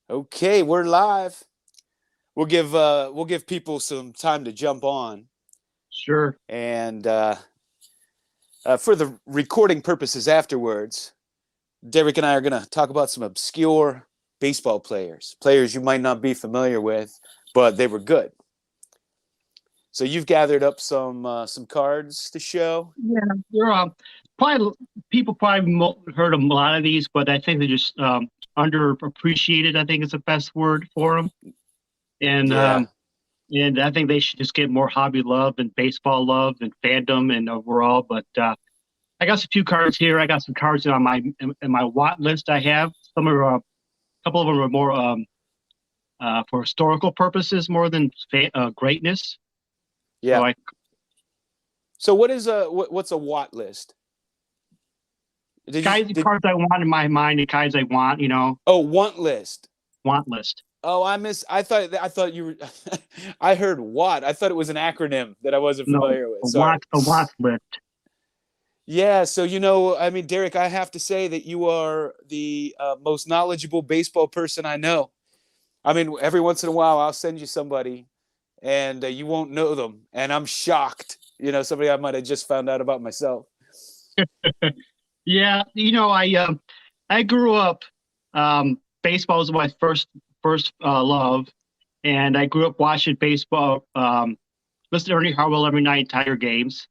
Okay, we're live. We'll give people some time to jump on, Sure. and for the recording purposes afterwards, Derek and I are going to talk about some obscure baseball players you might not be familiar with, but they were good. So you've gathered up some cards to show. Yeah, you're probably people probably heard of a lot of these, but I think they're just underappreciated. I think is the best word for them, and Yeah. um, and I think they should just get more hobby love and baseball love and fandom and overall. But I got some few cards here. I got some cards on my Watt list. I have some are a couple of them are more for historical purposes more than greatness. So Yeah. I So what's a Watt list? Did you guys, the did cards I want in my mind, the cards I want, Oh, want list? want list. Oh, I thought you were I heard Watt. I thought it was an acronym that I wasn't No, familiar with. Sorry. a want list. Yeah, so I mean, Derek, I have to say that you are the most knowledgeable baseball person I know. I mean, every once in a while, I'll send you somebody, and you won't know them, and I'm shocked. Somebody I might have just found out about myself. Yeah, I grew up. Baseball was my first love, and I grew up watching baseball. Listened to Ernie Harwell every night, Tiger games,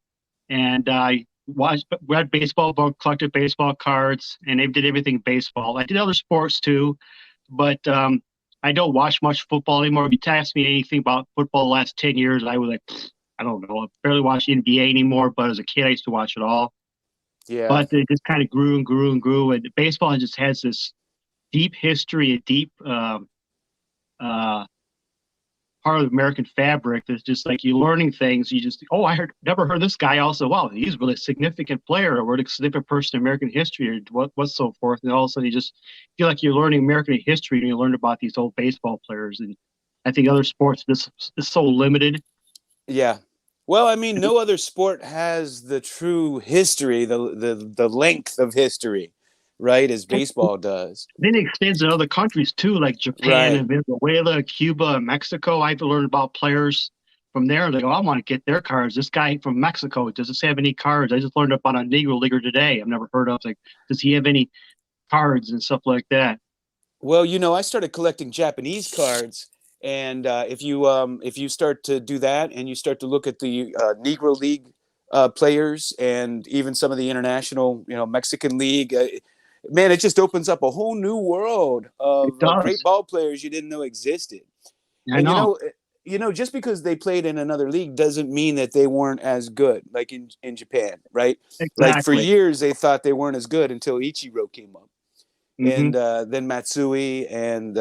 and I watched read baseball book, collected baseball cards, and they did everything baseball. I did other sports too, but I don't watch much football anymore. If you ask me anything about football the last 10 years, I was like, I don't know. I barely watch NBA anymore, but as a kid, I used to watch it all. Yeah, But it just kind of grew and grew and grew. And baseball just has this deep history, a deep uh, part of the American fabric that's just like you're learning things. You just, oh, never heard this guy also. Wow, he's a really significant player or a significant person in American history or what's so forth. And all of a sudden you just feel like you're learning American history and you learn about these old baseball players. And I think other sports, this is so limited. yeah. Well, I mean, no other sport has the true history, the length of history, right, as baseball does. Then it extends to other countries too, like Japan Right. and Venezuela, Cuba, and Mexico. I've learned about players from there. They go, I want to get their cards. This guy from Mexico, does this have any cards? I just learned about a Negro Leaguer today. I've never heard of. Like, does he have any cards and stuff like that? Well, I started collecting Japanese cards, and if you start to do that, and you start to look at the Negro League players, and even some of the international, Mexican League, man, it just opens up a whole new world It of great does. ball players you didn't know existed. I And know. just because they played in another league doesn't mean that they weren't as good, like in Japan, right? Like for Exactly. years they thought they weren't as good until Ichiro came up, Hmm. and then Matsui, and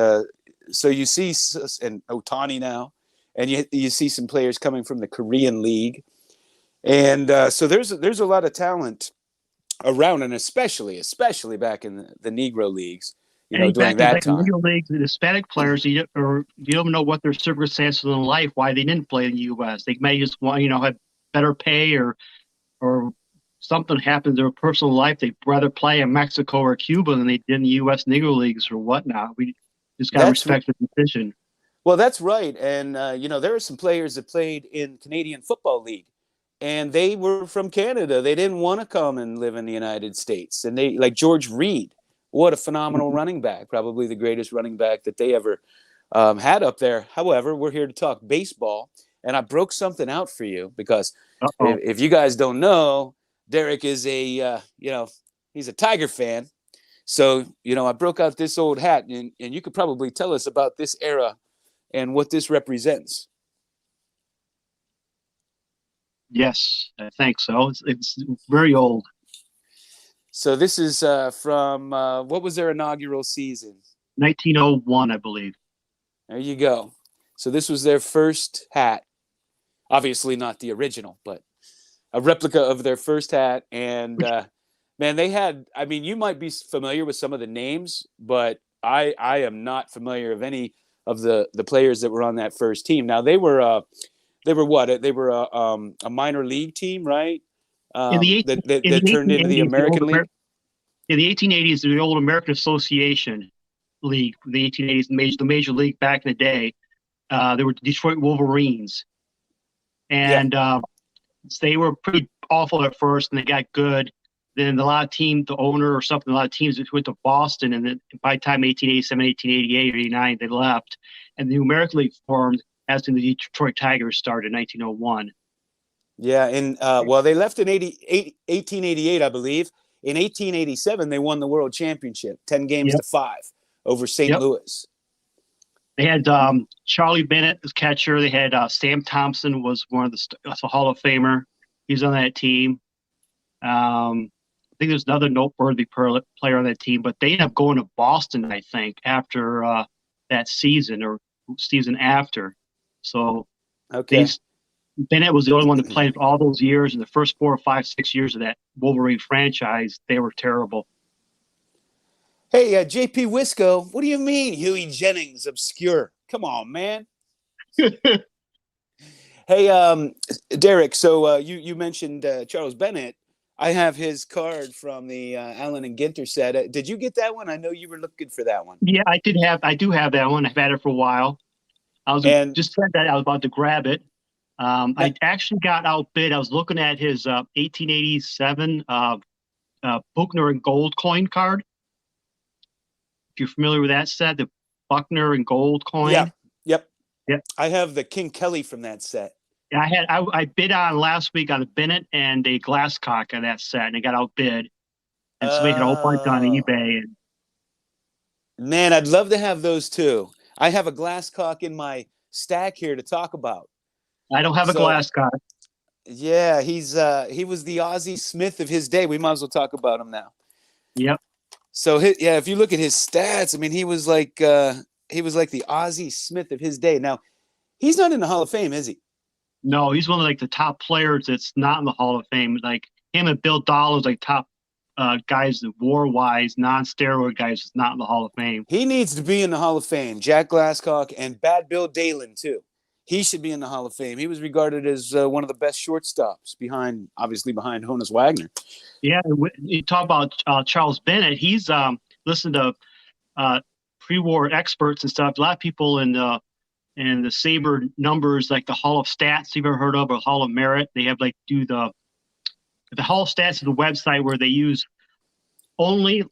so you see, and Otani now, and you see some players coming from the Korean League, and so there's a lot of talent around, and especially back in the Negro leagues, And during exactly, that back in time. Negro Leagues, the Hispanic players, you don't know what their circumstances in life, why they didn't play in the U.S. They may just want, have better pay or something happens in their personal life, they'd rather play in Mexico or Cuba than they did in the U.S. Negro Leagues or whatnot. We just got to That's respect the decision. Well, that's right, and there are some players that played in Canadian Football League, and they were from Canada. They didn't want to come and live in the United States, and they like George Reed. What a phenomenal running back! Probably the greatest running back that they ever had up there. However, we're here to talk baseball, and I broke something out for you because Uh-oh. if you guys don't know, Derek is he's a Tiger fan. So I broke out this old hat, and you could probably tell us about this era and what this represents. Yes, I think so. It's very old. So this is from what was their inaugural season? 1901, I believe. There you go. So this was their first hat. Obviously not the original, but a replica of their first hat. And man, they had. I mean, you might be familiar with some of the names, but I am not familiar of any of the players that were on that first team. Now they were what? They were a minor league team, right? In the 18, That in the turned into the 1880s, American League. in the 1880s, the old American Association league, the 1880s, the major league back in the day. They were Detroit Wolverines, Yeah. and they were pretty awful at first, and they got good. Then a lot of teams, the owner or something, a lot of teams went to Boston, and then by the time 1887, 1888, or 89, they left, and the American League formed as in the Detroit Tigers started in 1901. Yeah. And well, they left in 1888, I believe. In 1887, they won the World Championship, 10 games Yep, to 5 over St. yep. Louis. They had Charlie Bennett as catcher. They had Sam Thompson was one of that's a Hall of Famer. He was on that team. I think there's another noteworthy player on that team, but they ended up going to Boston, I think, after that season or season after. So Okay. these Bennett was the only one that played all those years. In the first 4 or 5, 6 years of that Wolverine franchise, they were terrible. Hey, JP Wisco, what do you mean Huey Jennings obscure? Come on, man. Hey, Derek, so you mentioned Charles Bennett. I have his card from the Allen and Ginter set. Did you get that one? I know you were looking for that one. Yeah, I do have that one. I've had it for a while. I was And just said that I was about to grab it. yeah, I actually got outbid. I was looking at his 1887 Buckner and Gold coin card. If you're familiar with that set, the Buckner and Gold yeah, coin. yep. Yep. I have the King Kelly from that set. I bid on last week on a Bennett and a Glasscock on that set, and I got outbid. And somebody had a whole bunch on eBay. And Man, I'd love to have those too. I have a Glasscock in my stack here to talk about. I don't have a So Glasscock. yeah, he was the Ozzie Smith of his day. We might as well talk about him now. Yep. So yeah, if you look at his stats, I mean, he was like the Ozzie Smith of his day. Now, he's not in the Hall of Fame, is he? No, he's one of like the top players that's not in the Hall of Fame. Like him and Bill Dollar's like top guys that war-wise, non-steroid guys that's not in the Hall of Fame. He needs to be in the Hall of Fame. Jack Glasscock and Bad Bill Dalen too. He should be in the Hall of Fame. He was regarded as one of the best shortstops behind Honus Wagner. Yeah, you talk about Charles Bennett. He's listened to pre-war experts and stuff. A lot of people in the Saber numbers, like the Hall of Stats you've ever heard of, or Hall of Merit. They have like do the Hall of Stats is the website where they use only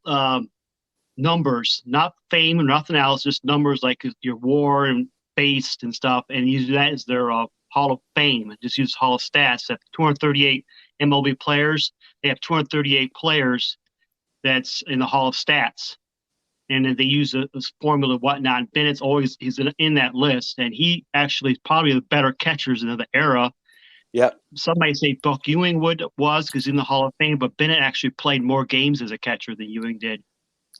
numbers, not fame or nothing else, just numbers like your war and based and stuff, and use that as their Hall of Fame. Just use Hall of Stats. That 238 MLB players, they have 238 players that's in the Hall of Stats. And then they use this formula and whatnot. And Bennett's always he's in that list, and he actually is probably the better catchers in the era. Yeah. Some might say Buck Ewing was because he's in the Hall of Fame, but Bennett actually played more games as a catcher than Ewing did.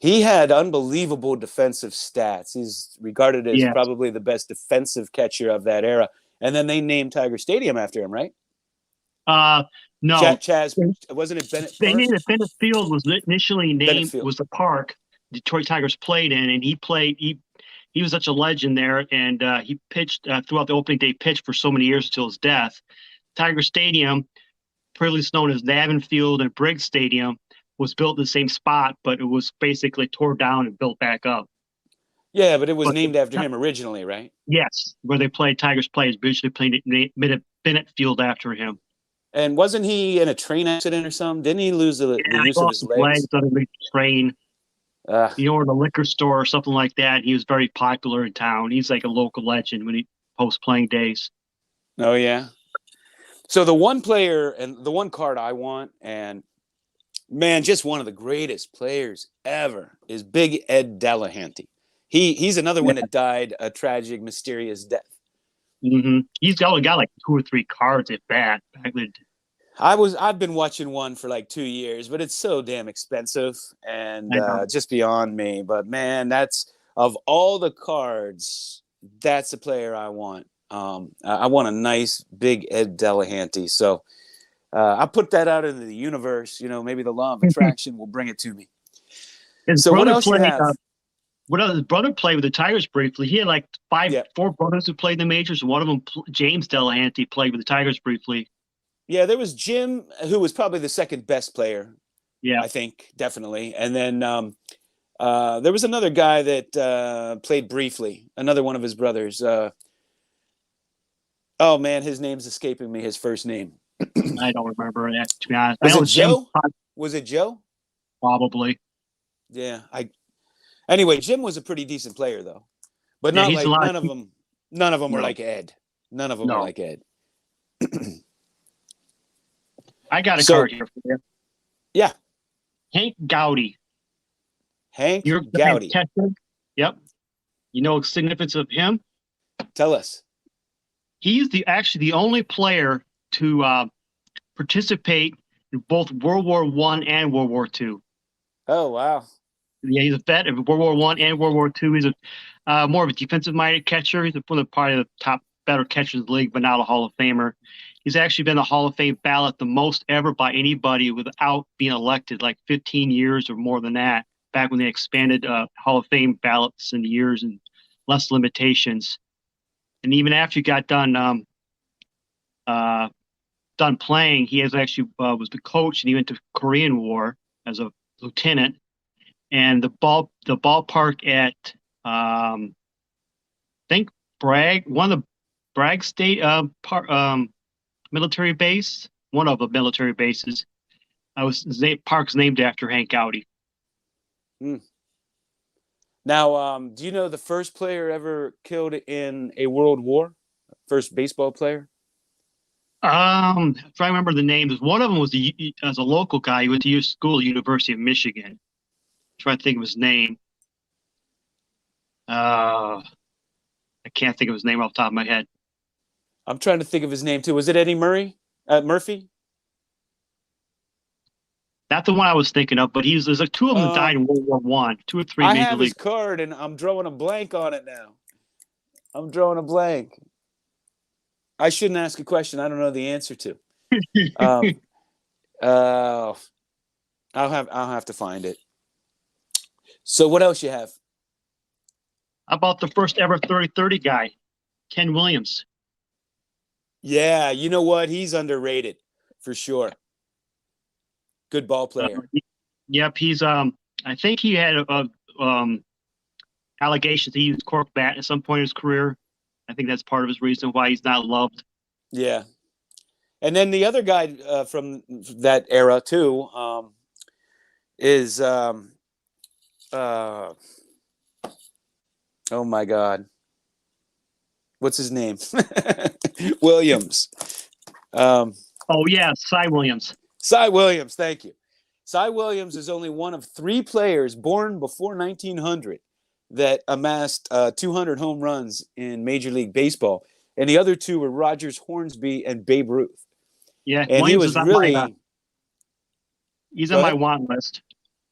He had unbelievable defensive stats. He's regarded as probably the best defensive catcher of that era. And then they named Tiger Stadium after him, right? No. Chaz, wasn't it Bennett Park? They named it Bennett Field was initially named was the park Detroit Tigers played in, and he was such a legend there, and he pitched throughout the opening day pitch for so many years until his death. Tiger Stadium, previously known as Navin Field and Briggs Stadium, was built in the same spot, but it was basically tore down and built back up. Yeah, but it was named after him originally, right? Yes, where they played Tigers players, originally played Bennett Field after him. And wasn't he in a train accident or something? Didn't he lose the use of his legs? On the train. In a liquor store or something like that. He was very popular in town. He's like a local legend when he post playing days. Oh yeah. So the one player and the one card I want, and man, just one of the greatest players ever, is Big Ed Delahanty. He's another one that died a tragic, mysterious death. Mm-hmm. He's only got like 2 or 3 cards at bat. I've been watching one for like 2 years, but it's so damn expensive and just beyond me. But man, that's of all the cards, that's the player I want. I want a nice Big Ed Delahanty. So I put that out into the universe. You know, maybe the law of attraction will bring it to me. So what else you have? His brother played with the Tigers briefly. He had like 4 brothers who played in the majors, and one of them, James Delahanty, played with the Tigers briefly. Yeah, there was Jim, who was probably the second best player. Yeah, I think definitely, and then There was another guy that played briefly, another one of his brothers. Oh man, his name's escaping me. His first name. I don't remember that, to be honest. I Was know it Jim Joe? Was it Joe? probably. Yeah. Anyway, Jim was a pretty decent player though, but Yeah, not he's a like lot. none of them. None of them were No, like Ed. None of them were no. like Ed. I got a So card here for you. yeah, Hank Gowdy. Hank You're the Gowdy. fantastic. Yep. You know the significance of him? Tell us. He's actually the only player to participate in both World War One and World War Two. Oh wow. Yeah, he's a vet of World War One and World War Two. He's a more of a defensive-minded catcher. He's one of probably the top better catchers in the league, but not a Hall of Famer. He's actually been the Hall of Fame ballot the most ever by anybody without being elected, like 15 years or more than that. Back when they expanded Hall of Fame ballots in years and less limitations. And even after he got done playing, he has actually was the coach, and he went to Korean War as a lieutenant. And the ballpark at I think one of the Bragg State military base, one of the military bases. Park's named after Hank Gowdy. Hmm. Now, do you know the first player ever killed in a world war? First baseball player? If I remember the names, one of them was as a local guy. He went to school, University of Michigan. Trying to think of his name. I can't think of his name off the top of my head. I'm trying to think of his name too. Was it Eddie Murphy? Not the one I was thinking of, but there's like two of them that died in World War One, two or three I major have league. his card, and I'm drawing a blank on it now. I'm drawing a blank. I shouldn't ask a question I don't know the answer to. I'll have to find it. So what else you have? How about the first ever 30-30 guy, Ken Williams? Yeah, you know what? He's underrated for sure. Good ball player. Yep, he's I think he had allegations he used cork bat at some point in his career. I think that's part of his reason why he's not loved. Yeah. And then the other guy from that era too is oh my God, what's his name? Williams. Oh yeah, Cy Williams. Cy Williams, thank you. Cy Williams is only one of 3 players born before 1900 that amassed 200 home runs in Major League Baseball, and the other 2 were Rogers Hornsby and Babe Ruth. Yeah, and Williams he was really. He's on my want list.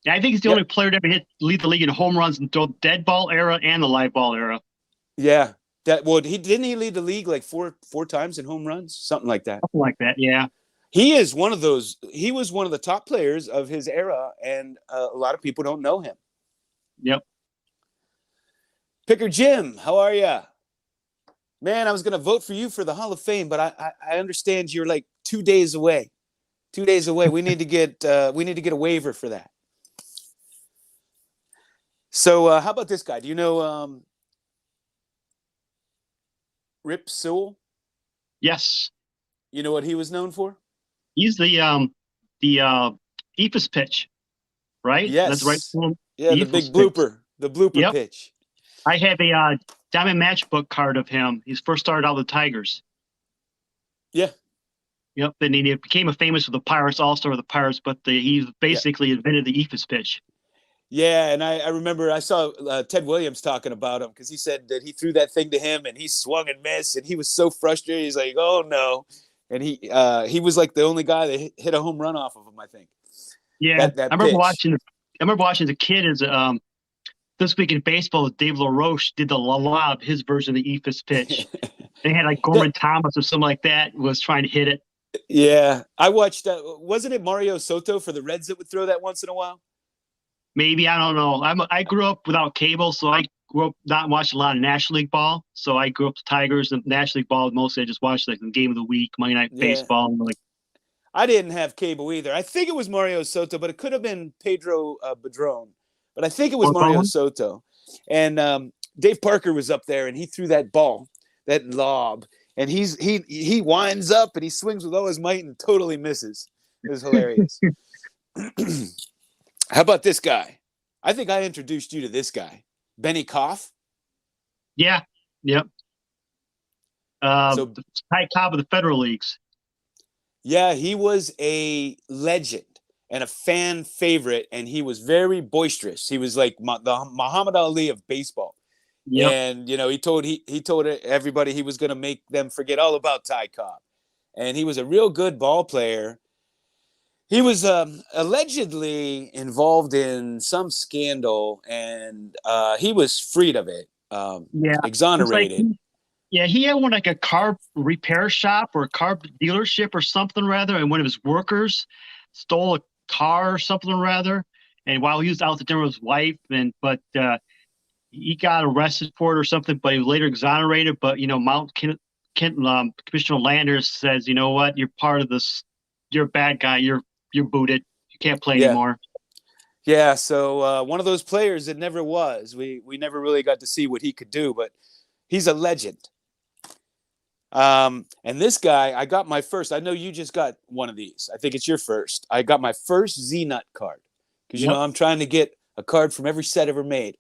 Yeah, I think he's the only player to ever lead the league in home runs in the dead ball era and the live ball era. Yeah, didn't he lead the league like four times in home runs, something like that. Something like that, yeah. He is one of those. He was one of the top players of his era, and a lot of people don't know him. Yep. Picker Jim, how are you? Man, I was going to vote for you for the Hall of Fame, but I understand you're like 2 days away. 2 days away. We need to get a waiver for that. So how about this guy? Do you know Rip Sewell? Yes. You know what he was known for? He's the Ephus pitch, right? Yes. That's right. Yeah, the big blooper, the blooper pitch. I have a Diamond Matchbook card of him. He's first started out with the Tigers. Yeah. Yep. Then he became famous with the Pirates, all-star with the Pirates, but he basically invented the Ephus pitch. Yeah, and I remember I saw Ted Williams talking about him because he said that he threw that thing to him and he swung and missed, and he was so frustrated. He's like, "Oh no!" And he was like the only guy that hit a home run off of him, I think. Yeah, I remember watching as a kid as This Week in Baseball with Dave LaRoche did the lob, his version of the Ephus pitch. They had like Gorman Thomas or something like that was trying to hit it. Yeah, I watched. Wasn't it Mario Soto for the Reds that would throw that once in a while? Maybe, I don't know. I grew up without cable, so I grew up not watching a lot of National League ball. So I grew up with Tigers and National League ball. Mostly I just watched like the Game of the Week, Monday Night Baseball. And like, I didn't have cable either. I think it was Mario Soto, but it could have been Pedro Padrón. but I think it was Or Mario Bowman? Soto. And Dave Parker was up there, and he threw that ball, that lob, and he winds up and he swings with all his might and totally misses. It was hilarious. How about this guy? I think I introduced you to this guy, Benny Koff. Yeah. Yep. So The high top of the Federal Leagues. yeah, he was a legend and a fan favorite, and he was very boisterous. He was like the Muhammad Ali of baseball. Yep. And he told everybody he was going to make them forget all about Ty Cobb. And he was a real good ball player. He was allegedly involved in some scandal, and he was freed of it, Yeah. It's like exonerated. yeah, he had one like a car repair shop or a car dealership or something rather, and one of his workers stole a car or something rather. And while he was out to dinner with his wife, but he got arrested for it or something, but he was later exonerated. But Mount Kent Commissioner Landers says, you know what, you're part of this. You're a bad guy. You're booted. You can't play Yeah. anymore. Yeah, so one of those players that never was. We never really got to see what he could do, but he's a legend. And this guy, I got my first. I know you just got one of these. I think it's your first. I got my first Z-Nut card because Yep. I'm trying to get a card from every set ever made,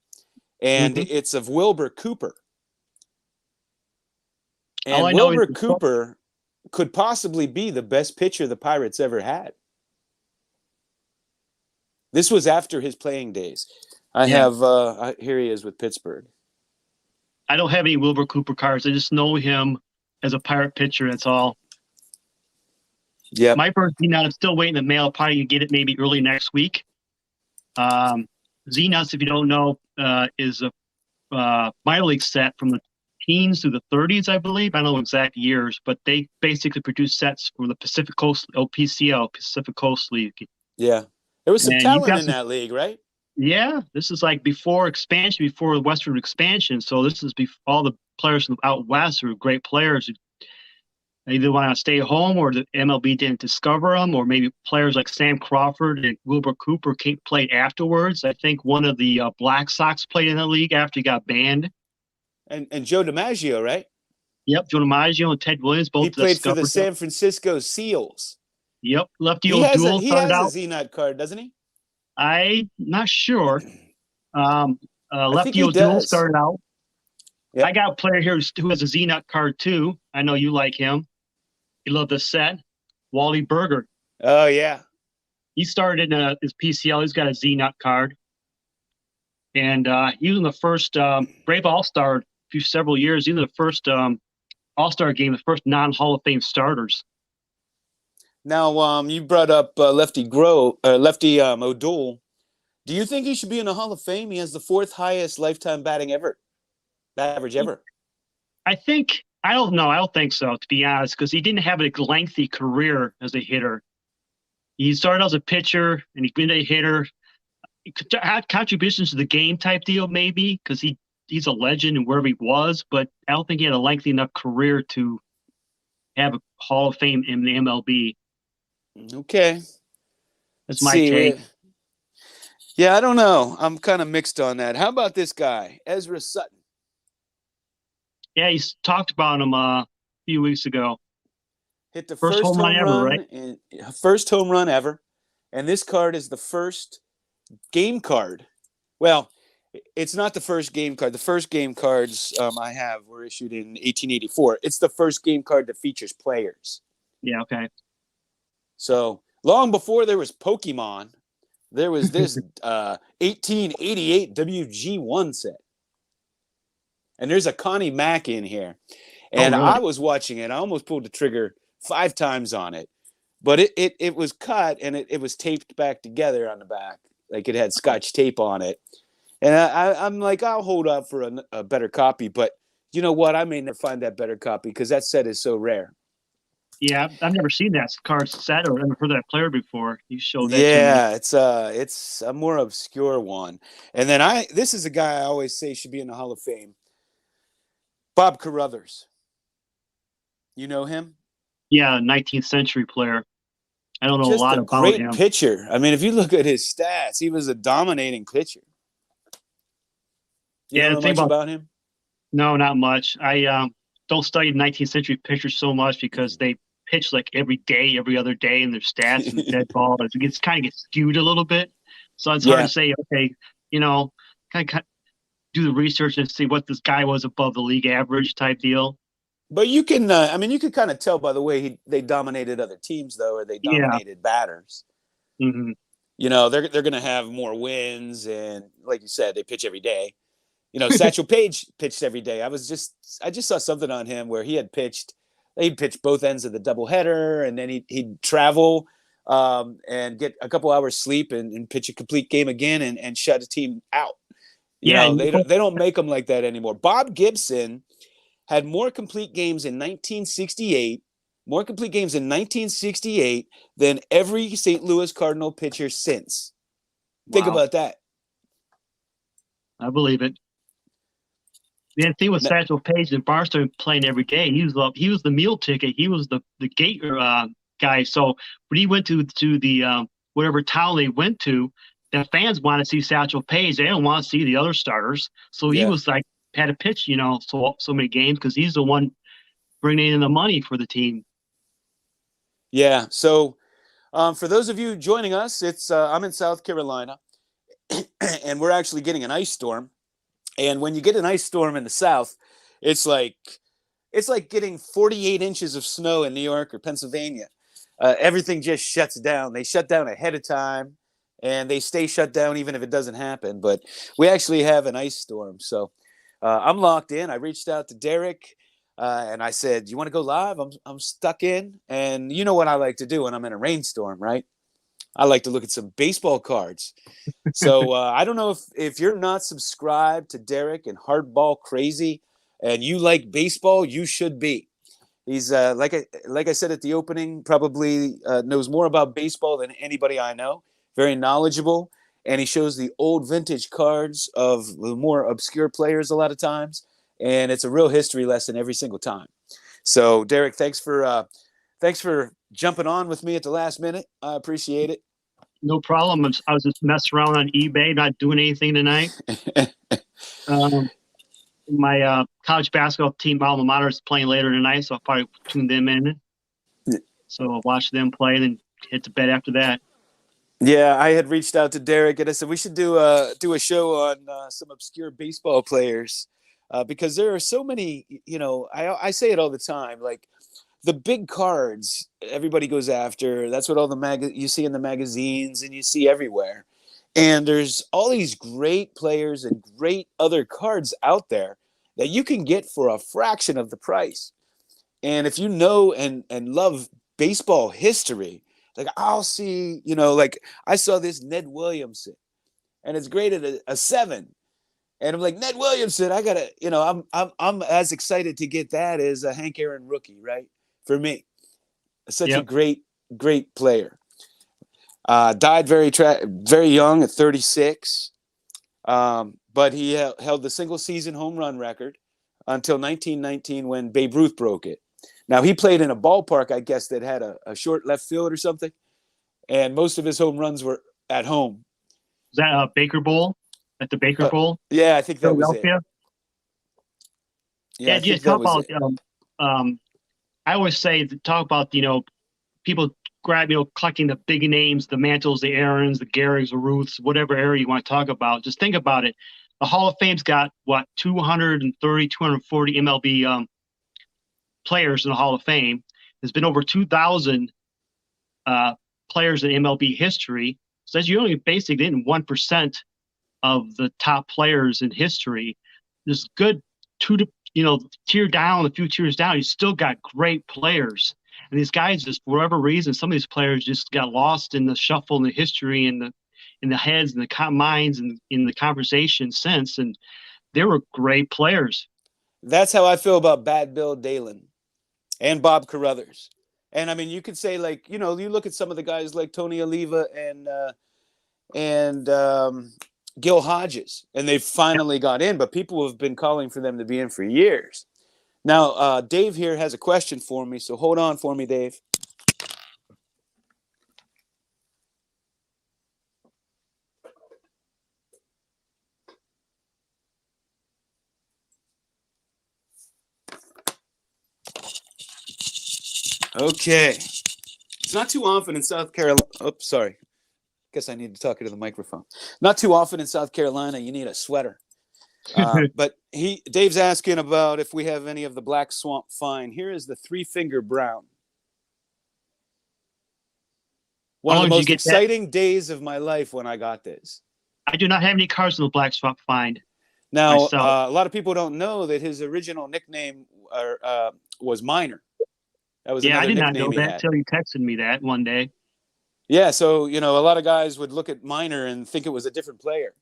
and Mhm. it's of Wilbur Cooper. All And I know is Wilbur Cooper could possibly be the best pitcher the Pirates ever had. This was after his playing days. I yeah. have here he is with Pittsburgh. I don't have any Wilbur Cooper cards. I just know him as a Pirate pitcher. That's all. Yep. My first Z-Nut, I'm still waiting to mail. Probably you get it maybe early next week. Z-Nuts, if you don't know, is a minor league set from the teens to the 30s, I believe. I don't know exact years, but they basically produce sets from the Pacific Coast, OPCL, Pacific Coast League. Yeah. There was some And you've talent got in that league, right? yeah, this is like before expansion, before the Western expansion. So this is all the players from out west who are great players who either want to stay home or the MLB didn't discover them, or maybe players like Sam Crawford and Wilbur Cooper played afterwards. I think one of the Black Sox played in the league after he got banned. And Joe DiMaggio, right? Yep, Joe DiMaggio and Ted Williams He both played for the discovered them. San Francisco Seals. Yep, Lefty He has O'Doul started a out. Z-Nut card, doesn't he? I'm not sure. I think Lefty he O'Doul does. started out. Yep. I got a player here who has a Z-Nut card too. I know you like him. You love this set. Wally Berger. Oh yeah. He started in his PCL. He's got a Z-Nut card. And he was in the first Brave All-Star several years. He was the first All-Star game, the first non-Hall of Fame starters. Now, you brought up Lefty O'Doul. Do you think he should be in the Hall of Fame? He has the fourth highest lifetime batting average ever. I don't know. I don't think so, to be honest, because he didn't have a lengthy career as a hitter. He started as a pitcher, and he's been a hitter. He had contributions to the game type deal, maybe, because he's a legend and wherever he was, but I don't think he had a lengthy enough career to have a Hall of Fame in the MLB. Okay. That's my take. Yeah, I don't know. I'm kind of mixed on that. How about this guy, Ezra Sutton? Yeah, he's talked about him a few weeks ago. Hit the First home run ever, right? First home run ever. And this card is the first game card. Well, it's not the first game card. The first game cards I have were issued in 1884. It's the first game card that features players. Yeah, okay. So long before there was Pokemon, there was this 1888 WG1 set. And there's a Connie Mack in here. And really? I was watching it. I almost pulled the trigger 5 times on it. But it was cut and it was taped back together on the back. Like it had Scotch tape on it. And I'm like, I'll hold up for a better copy. But you know what? I may never find that better copy because that set is so rare. Yeah, I've never seen that card set or ever heard that player before. You showed that to me. Yeah, it's a more obscure one. And then this is a guy I always say should be in the Hall of Fame. Bob Carruthers. You know him? Yeah, 19th century player. I don't know Just a lot a about him. great pitcher. I mean, if you look at his stats, he was a dominating pitcher. You don't Yeah, the know thing much about about him? no, not much. I don't study 19th century pitchers so much because Mhm. they pitch like every day, every other day, and their stats and dead ball it gets kind of gets skewed a little bit. So it's hard Yeah, to say. Okay, you know, kind of do the research and see what this guy was above the league average type deal. but you can. I mean, you could kind of tell by the way they dominated other teams, though, or they Yeah. dominated batters. Hmm. They're going to have more wins, and like you said, they pitch every day. Satchel Paige pitched every day. I just saw something on him where he had pitched. He'd pitch both ends of the doubleheader, and then he'd travel and get a couple hours sleep and pitch a complete game again and shut a team out. Yeah, and They don't make them like that anymore. Bob Gibson had more complete games in 1968 than every St. Louis Cardinal pitcher since. Think wow, about that. I believe it. The thing with Satchel Paige and Barstow playing every day, he was the meal ticket. He was the gate guy. So when he went to the whatever town they went to, the fans want to see Satchel Paige. They don't want to see the other starters. So he Yeah. was like had to pitch, so many games because he's the one bringing in the money for the team. Yeah. So for those of you joining us, it's I'm in South Carolina, and we're actually getting an ice storm. And when you get an ice storm in the South, it's like it's like getting 48 inches of snow in New York or Pennsylvania. Everything just shuts down. They shut down ahead of time, and they stay shut down even if it doesn't happen. But we actually have an ice storm, so I'm locked in. I reached out to Derek. And I said, "You want to go live? I'm stuck in, and you know what I like to do when I'm in a rainstorm, right? I like to look at some baseball cards. So I don't know if you're not subscribed to Derek and Hardball Crazy, and you like baseball, you should be. He's like I said at the opening, probably knows more about baseball than anybody I know. Very knowledgeable, and he shows the old vintage cards of the more obscure players a lot of times, and it's a real history lesson every single time. So Derek, thanks for jumping on with me at the last minute. I appreciate No problem. I was just messing around on eBay, not doing anything tonight. it. Um, my college basketball team, alma mater, is playing later tonight, so I'll probably tune them in. So I'll watch them play and then hit to bed after that. Yeah, I had reached out to Derek and I said we should do a show on some obscure baseball players because there are so many. I say it all the time. Like the big cards, everybody goes after. That's what all you see in the magazines and you see everywhere. And there's all these great players and great other cards out there that you can get for a fraction of the price. And if you know and love baseball history, like I'll see, like I saw this Ned Williamson, and it's graded a 7, and I'm like Ned Williamson, I gotta, I'm as excited to get that as a Hank Aaron rookie, right? For me, such a Yep. great player. Died very young at 36, but he held the single season home run record until 1919 when Babe Ruth broke it. Now he played in a ballpark, I guess, that had a short left field or something, and most of his home runs were at home. Is that a Baker Bowl? At the Baker Bowl, Yeah, I think that was it. Philadelphia? Yeah, Yeah, I yeah. think that Talk was about it. I always say talk about people collecting the big names, the Mantles, the Aarons, the Garriggs, the Ruths, whatever era you want to talk about. Just think about it. The Hall of Fame's got what 230, 240 MLB players in the Hall of Fame. There's been over 2,000 uh, players in MLB history. So that's you only basically in 1% of the top players in history. There's good two to tier down, a few tiers down. You still got great players, and these guys just for whatever reason, some of these players just got lost in the shuffle in the history and the heads and the minds and in the conversation since. And they were great players. That's how I feel about Bad Bill Dalen and Bob Carruthers. And I mean, you could say like, you look at some of the guys like Tony Oliva and Gil Hodges, and they finally got in, but people have been calling for them to be in for years. Now, Dave here has a question for me, so hold on for me, Dave. Okay. It's not too often in South Carolina. Oh, sorry. Guess I need to talk into the microphone. Not too often in South Carolina, you need a sweater. But Dave's asking about if we have any of the Black Swamp Fine. Here is the 3-Finger Brown. One How of the long did you most get that? exciting days of my life when I got this. I do not have any cards in the Black Swamp Find Now, myself. a lot of people don't know that his original nickname was Miner. That was Yeah, I another did not nickname know he that had. till you texted me that one day. Yeah, so a lot of guys would look at Miner and think it was a different player,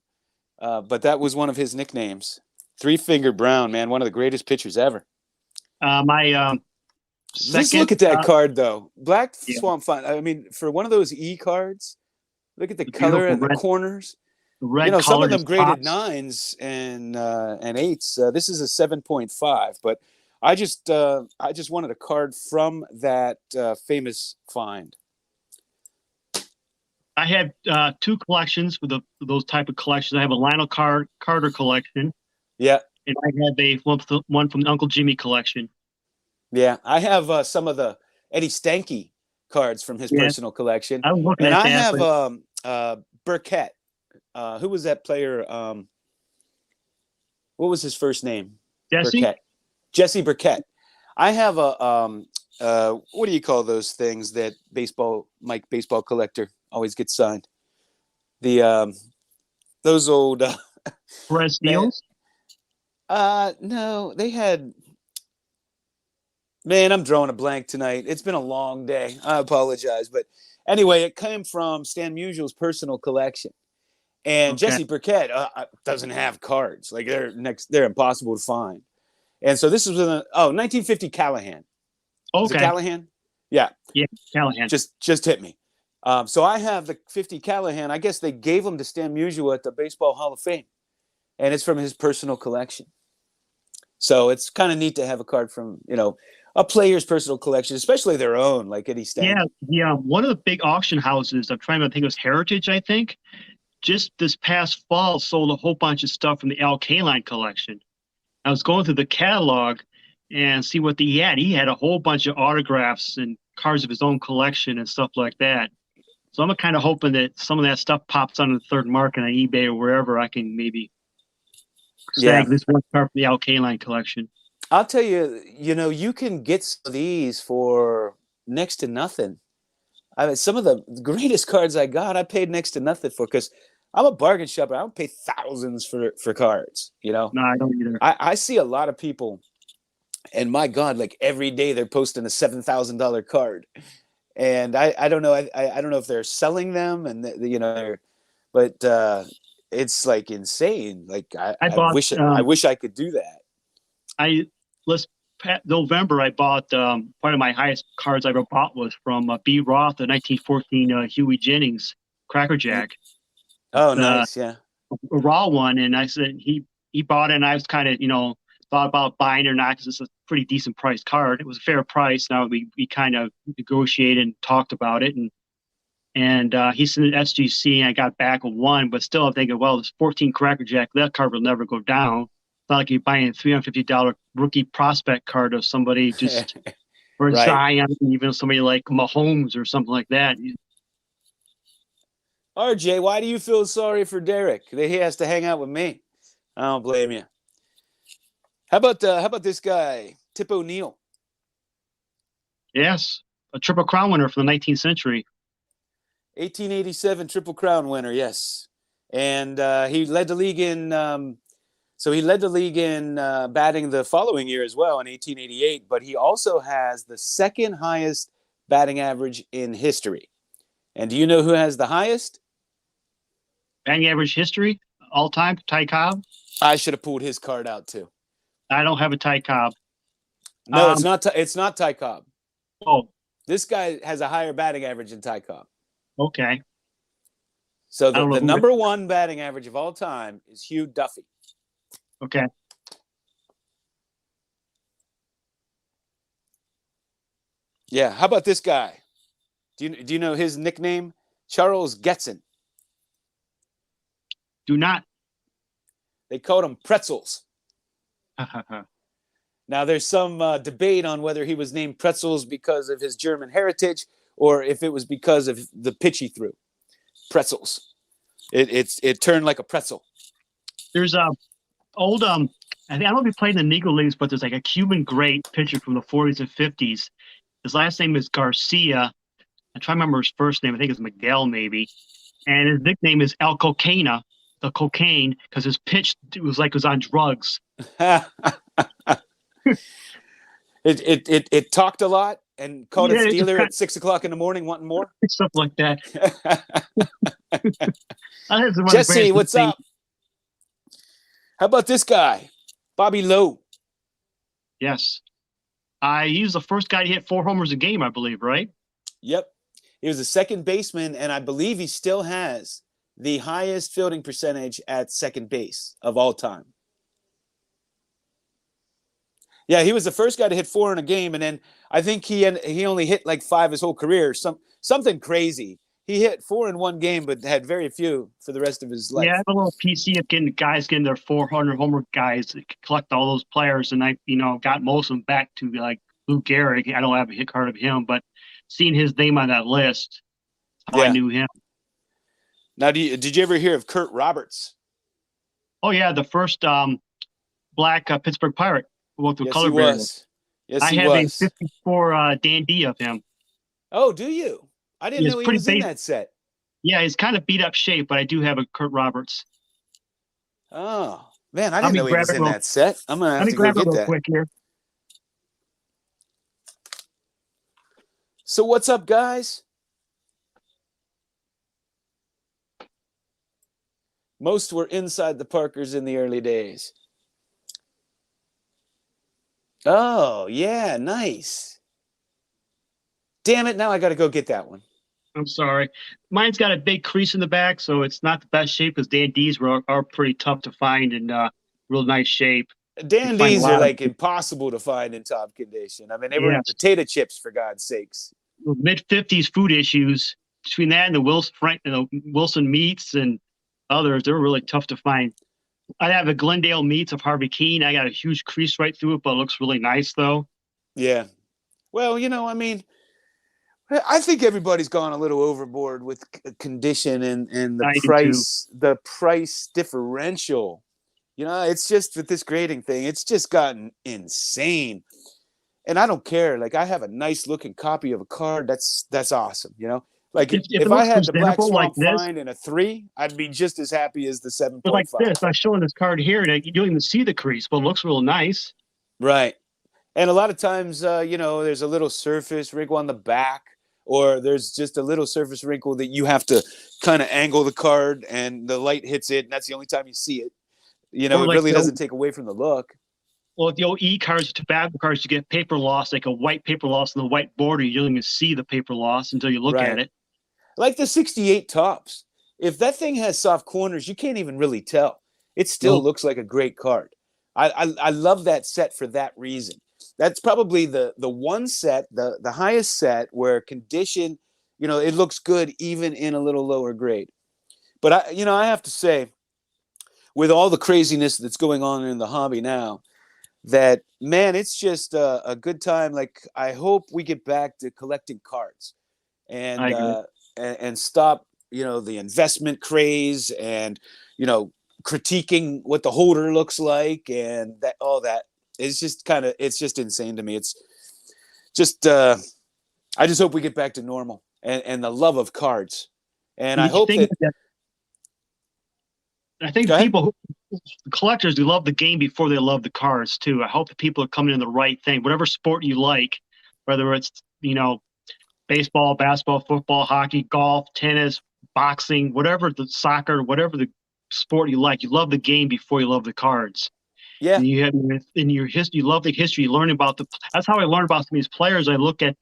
but that was one of his nicknames. 3-Finger Brown, man, one of the greatest pitchers ever. My Just second, look at that card, though. Black yeah, Swamp Fine. I mean, for one of those E cards, look at the the color beautiful and the corners. red Some color of them just graded pops. 9s and 8s. This is a 7.5, but I just wanted a card from that famous find. I have two collections with those type of collections. I have a Lionel Carter collection, Yeah, and I have one from the Uncle Jimmy collection. yeah. I have some of the Eddie Stanky cards from his Yeah, personal collection, I was looking and at I that, have but Burkett. Who was that player? What was his first name? Jesse, Burkett. Jesse Burkett. I have a what do you call those things that Mike baseball collector always gets signed? The those old Perez man. Steels. No, they had. Man, I'm drawing a blank tonight. It's been a long day. I apologize, but anyway, it came from Stan Musial's personal collection. And Okay, Jesse Burkett doesn't have cards. Like they're impossible to find. And so this was 1950 Callahan. Was it okay, Callahan? Yeah, yeah, Callahan. just hit me. So I have the 50 Callahan. I guess they gave them to Stan Musial at the Baseball Hall of Fame, and it's from his personal collection. So it's kind of neat to have a card from a player's personal collection, especially their own, like Eddie Yeah, Stanky. yeah. One of the big auction houses, I'm trying to think it was Heritage, I think, just this past fall sold a whole bunch of stuff from the Al Kaline collection. I was going through the catalog and see what he had. He had a whole bunch of autographs and cards of his own collection and stuff like that. So I'm kind of hoping that some of that stuff pops on the third market on eBay or wherever I can maybe Yeah, snag this one card from the Al Kaline collection. I'll tell you, you can get some of these for next to nothing. I mean, some of the greatest cards I got, I paid next to nothing for because I'm a bargain shopper. I don't pay thousands for cards. No, I don't either. I see a lot of people, and my God, like every day they're posting a $7,000 card, and I don't know I don't know if they're selling them and but it's like insane. Like I I bought wish I could do that. I last November I bought one of my highest cards I ever bought was from B. Roth, the 1914 Huey Jennings Cracker Jack, Oh, the nice, yeah. a raw one. And I said he bought it, and I was kind of thought about buying it or not because it's a pretty decent priced card. It was a fair price. Now we kind of negotiated and talked about it, and he sent it to SGC, and I got back a one, but still I'm thinking, well, this 14 Cracker Jack, that card will never go down. It's not like you're buying a $350 rookie prospect card of somebody just for Right. Zion, even somebody like Mahomes or something like that. RJ, why do you feel sorry for Derek? He has to hang out with me. I don't blame you. How about this guy, Tip O'Neill? Yes, a Triple Crown winner from the 19th century. 1887 Triple Crown winner, yes. And he led the league in batting the following year as well in 1888, but he also has the second highest batting average in history. And do you know who has the highest? Batting average history, all time, Ty Cobb. I should have pulled his card out too. I don't have a Ty Cobb. No, it's not. It's not Ty Cobb. Oh, This guy has a higher batting average than Ty Cobb. okay. So I don't know the who number one batting average of all time is Hugh Duffy. Okay. Yeah. How about this guy? Do you know his nickname? Charles Getson. Do not. They called him Pretzels. Now, there's some debate on whether he was named Pretzels because of his German heritage or if it was because of the pitch he threw. Pretzels. It turned like a pretzel. There's a old I don't know if he played in the Negro Leagues, but there's like a Cuban great pitcher from the 40s and 50s. His last name is Garcia. I try to remember his first name. I think it's Miguel, maybe. And his nickname is El Cocaina, the cocaine, because his pitch was like it was on drugs. It talked a lot and called its Yeah, it's dealer at 6 o'clock in the morning wanting more. stuff like that. Jesse, what's up? How about this guy, Bobby Lowe? Yes. He was the first guy to hit 4 homers a game, I believe, right? Yep. He was a second baseman, and I believe he still has the highest fielding percentage at second base of all time. Yeah, he was the first guy to hit 4 in a game, and then I think he only hit like 5 his whole career. Something crazy. He hit 4 in one game, but had very few for the rest of his life. Yeah, I have a little PC of getting their 400 homer guys, collect all those players, and I got most of them back to like Lou Gehrig. I don't have a hit card of him, but seeing his name on that list, how I knew him. Now, did you ever hear of Kurt Roberts? Oh yeah, the first black Pittsburgh Pirate. With the yes, color he was. Yes, he was. I have a 54 Dandy of him. Oh, do you? I didn't know he was in that set. Yeah, he's kind of beat up shape, but I do have a Kurt Roberts. Oh, man, I didn't know he was in that set. I'm going to have to go get that. Quick here. So what's up, guys? Most were inside the Parkers in the early days. Oh, yeah, nice. Damn it, now I got to go get that one. I'm sorry. Mine's got a big crease in the back, so it's not the best shape because Dan D's are pretty tough to find in real nice shape. Dan D's are like impossible to find in top condition. I mean, they were in potato chips, for God's sakes. Mid-50s food issues. Between that and the Wilson meats and others, they're really tough to find. I have a Glendale meats of Harvey Keene. I got a huge crease right through it, but it looks really nice, though. Yeah. Well, I mean, I think everybody's gone a little overboard with condition and the price differential. It's just with this grading thing, it's just gotten insane. And I don't care. Like, I have a nice looking copy of a card. That's awesome. Like if I had the Black Swamp Find in a 3, I'd be just as happy as the 7.5. But like this, I'm showing this card here, and you don't even see the crease, but it looks real nice. Right. And a lot of times, there's a little surface wrinkle on the back, or there's just a little surface wrinkle that you have to kind of angle the card, and the light hits it, and that's the only time you see it. It really doesn't take away from the look. Well, the old cards, tobacco cards, you get paper loss, like a white paper loss on the white border. You don't even see the paper loss until you look at it. Like the 68 tops. If that thing has soft corners, you can't even really tell. It still looks like a great card. I love that set for that reason. That's probably the one set, the highest set where condition, it looks good even in a little lower grade. But I have to say, with all the craziness that's going on in the hobby now, that, man, it's just a good time. Like, I hope we get back to collecting cards and stop, the investment craze and, critiquing what the holder looks like and all that. It's just insane to me. It's just, I just hope we get back to normal and the love of cards. And I hope I think the collectors, they love the game before they love the cards too. I hope that people are coming in the right thing, whatever sport you like, whether it's, baseball, basketball, football, hockey, golf, tennis, boxing, whatever the soccer, whatever the sport you like, you love the game before you love the cards. Yeah. And you have in your history, you love the history, you learn about that's how I learn about some of these players. I look at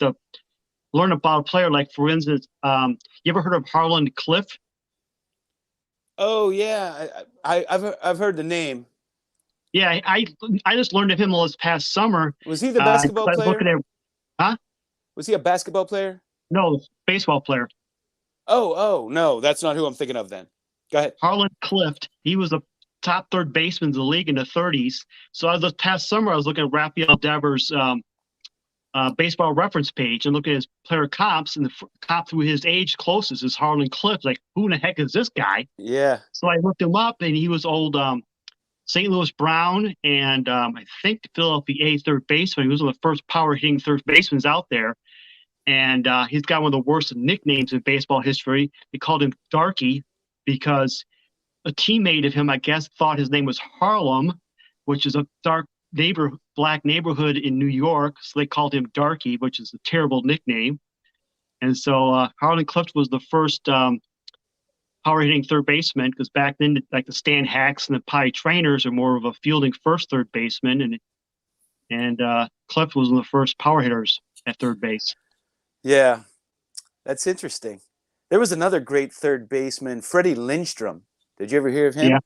learn about a player, like, for instance, you ever heard of Harlan Cliff? Oh yeah. I've heard the name. Yeah. I just learned of him this past summer. Was he the basketball player? Was he a basketball player? No, baseball player. Oh, no, that's not who I'm thinking of then. Go ahead. Harlan Cliff. He was top third basemen in the league in the 30s. So this past summer, I was looking at Rafael Devers' baseball reference page and looking at his player comps, and the comp through his age closest is Harlan Cliff. Like, who in the heck is this guy? Yeah. So I looked him up, and he was old St. Louis Brown and I think Philadelphia A third baseman. He was one of the first power hitting third basemen out there. And he's got one of the worst nicknames in baseball history. They called him Darky because a teammate of him, I guess, thought his name was Harlem, which is a black neighborhood in New York. So they called him Darky, which is a terrible nickname. And so Harlan Clift was the first power hitting third baseman, because back then, like the Stan Hacks and the Pie Trainers are more of a fielding first third baseman, and Clift was one of the first power hitters at third base. Yeah, that's interesting. There was another great third baseman, Freddie Lindstrom. Did you ever hear of him? Yeah.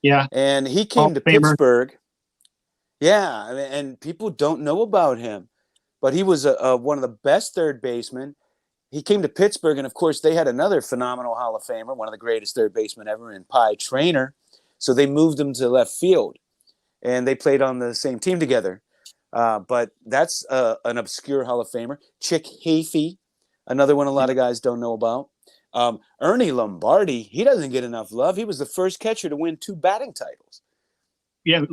Yeah. And he came to Pittsburgh. Yeah, and people don't know about him, but he was one of the best third basemen. He came to Pittsburgh, and of course, they had another phenomenal Hall of Famer, one of the greatest third basemen ever, in Pie Trainer. So they moved him to left field, and they played on the same team together. But that's an obscure Hall of Famer. Chick Hafey, another one a lot of guys don't know about. Ernie Lombardi, he doesn't get enough love. He was the first catcher to win 2 batting titles. Yeah,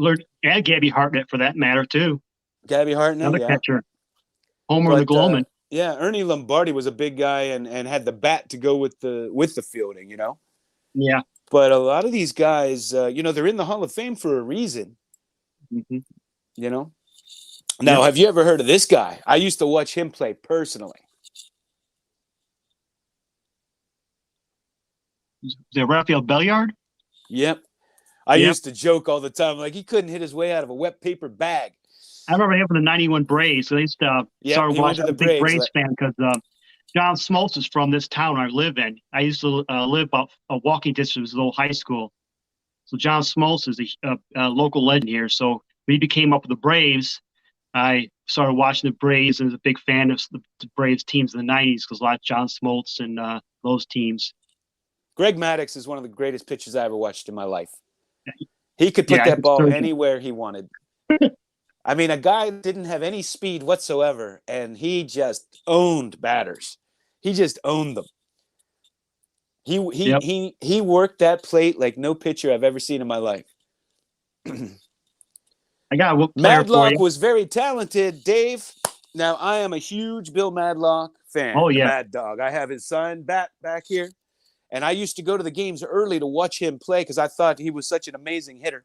and Gabby Hartnett, for that matter, too. Gabby Hartnett, another catcher. Homer and the Glowman. Yeah, Ernie Lombardi was a big guy and had the bat to go with the fielding, you know? Yeah. But a lot of these guys, they're in the Hall of Fame for a reason. Mm-hmm. You know? Now, have you ever heard of this guy? I used to watch him play personally. Is it Rafael Belliard? Yep. I used to joke all the time, like he couldn't hit his way out of a wet paper bag. I remember him from the 91 Braves. So they started watching. I'm a big Braves fan because John Smoltz is from this town I live in. I used to live about a walking distance from the old high school. So John Smoltz is a local legend here. So when he became up with the Braves, I started watching the Braves and was a big fan of the Braves teams in the 90s because a lot of John Smoltz and those teams. Greg Maddux is one of the greatest pitchers I ever watched in my life. He could put that ball anywhere he wanted. I mean, a guy didn't have any speed whatsoever, and he just owned batters. He just owned them. He worked that plate like no pitcher I've ever seen in my life. I got a Madlock was very talented, Dave. Now, I am a huge Bill Madlock fan. Oh, yeah. Mad Dog. I have his son back here. And I used to go to the games early to watch him play because I thought he was such an amazing hitter.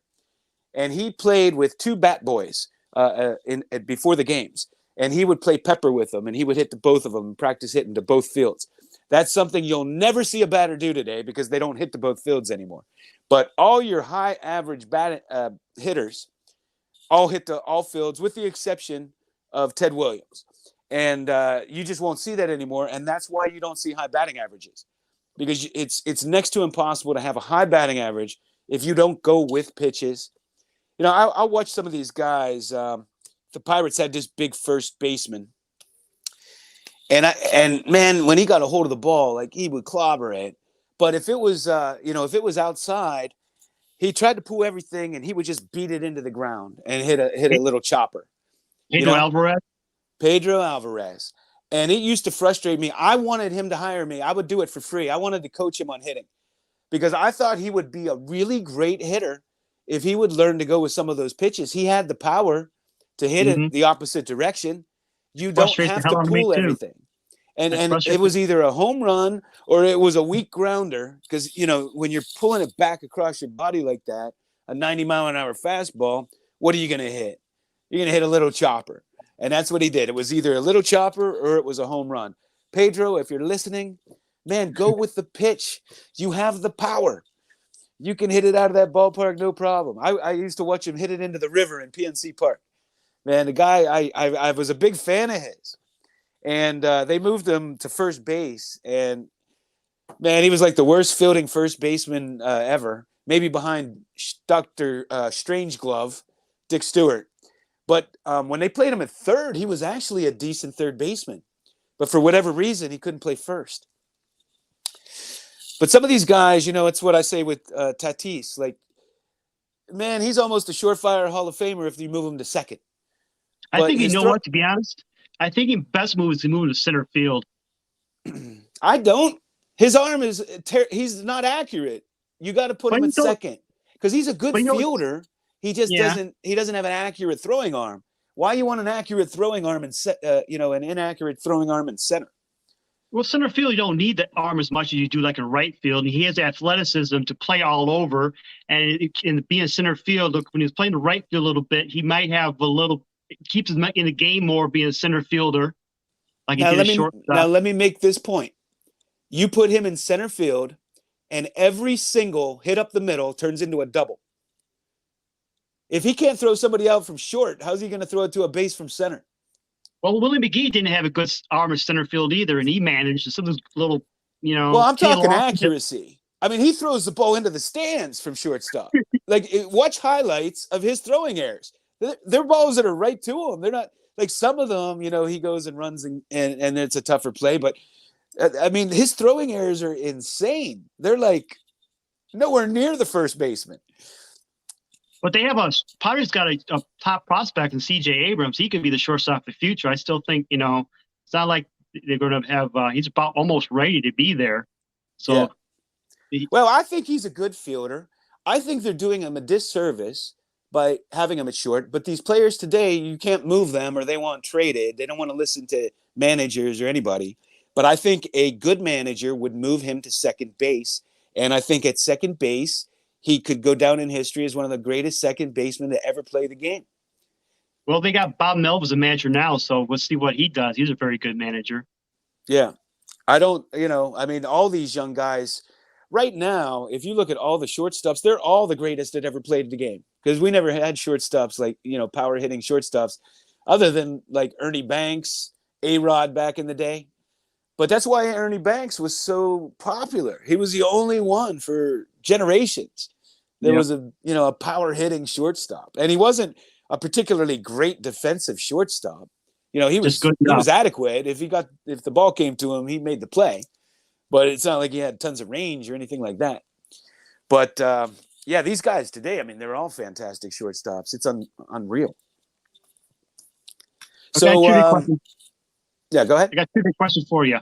And he played with 2 bat boys before the games. And he would play pepper with them, and he would hit to both of them and practice hitting to both fields. That's something you'll never see a batter do today because they don't hit to both fields anymore. But all your high average hitters all hit to all fields with the exception of Ted Williams. And you just won't see that anymore, and that's why you don't see high batting averages. Because it's next to impossible to have a high batting average if you don't go with pitches. You know, I watch some of these guys. The Pirates had this big first baseman, and man, when he got a hold of the ball, like he would clobber it. But if it was outside, he tried to pull everything, and he would just beat it into the ground and hit a little chopper. Pedro Alvarez. And it used to frustrate me. I wanted him to hire me. I would do it for free. I wanted to coach him on hitting because I thought he would be a really great hitter if he would learn to go with some of those pitches. He had the power to hit it the opposite direction. You don't have to pull everything. And it was either a home run or it was a weak grounder because, you know, when you're pulling it back across your body like that, a 90-mile-an-hour fastball, what are you going to hit? You're going to hit a little chopper. And that's what he did. It was either a little chopper or it was a home run. Pedro, if you're listening, man, go with the pitch. You have the power. You can hit it out of that ballpark, no problem. I used to watch him hit it into the river in PNC Park. Man, the guy, I was a big fan of his. And they moved him to first base. And, man, he was like the worst fielding first baseman ever. Maybe behind Dr. Strangeglove, Dick Stewart. But when they played him at third, he was actually a decent third baseman. But for whatever reason, he couldn't play first. But some of these guys, you know, it's what I say with Tatis. Like, man, he's almost a surefire Hall of Famer if you move him to second. I But think you his know throw, what. To be honest, I think his best move is to move to center field. I don't. His arm is he's not accurate. You got to put But him you at know, second because he's a good but you know, fielder. He just yeah. doesn't have an accurate throwing arm. Why you want an accurate throwing arm and an inaccurate throwing arm in center? Well, center field, you don't need the arm as much as you do like in right field. And he has athleticism to play all over. And in being center field, look, when he's playing the right field a little bit, he might have a little, keeps his in the game more being a center fielder, like he Now did a now shortstop. let me make this point. You put him in center field, and every single hit up the middle turns into a double. If he can't throw somebody out from short, how's he going to throw it to a base from center? Well, Willie McGee didn't have a good arm in center field either, and he managed some of those little, Well, I'm tail talking off. accuracy. I mean, he throws the ball into the stands from shortstop. Watch highlights of his throwing errors. They're balls that are right to him. They're not like some of them, he goes and runs and it's a tougher play. But I mean, his throwing errors are insane. They're like nowhere near the first baseman. But they have Padres got a top prospect in C.J. Abrams. He could be the shortstop of the future. I still think, it's not like they're going to have, he's about almost ready to be there. So, yeah. Well, I think he's a good fielder. I think they're doing him a disservice by having him at short. But these players today, you can't move them or they want traded. They don't want to listen to managers or anybody. But I think a good manager would move him to second base. And I think at second base, he could go down in history as one of the greatest second basemen to ever play the game. Well, they got Bob Melvin as a manager now, so let's see what he does. He's a very good manager. Yeah. I don't, I mean, all these young guys right now, if you look at all the shortstops, they're all the greatest that ever played the game because we never had shortstops like, power hitting shortstops other than like Ernie Banks, A-Rod back in the day. But that's why Ernie Banks was so popular. He was the only one for generations. There was a power hitting shortstop, and he wasn't a particularly great defensive shortstop. He was adequate. If the ball came to him, he made the play. But it's not like he had tons of range or anything like that. But these guys today, I mean, they're all fantastic shortstops. It's unreal. Okay, So, yeah, go ahead. I got two big questions for you.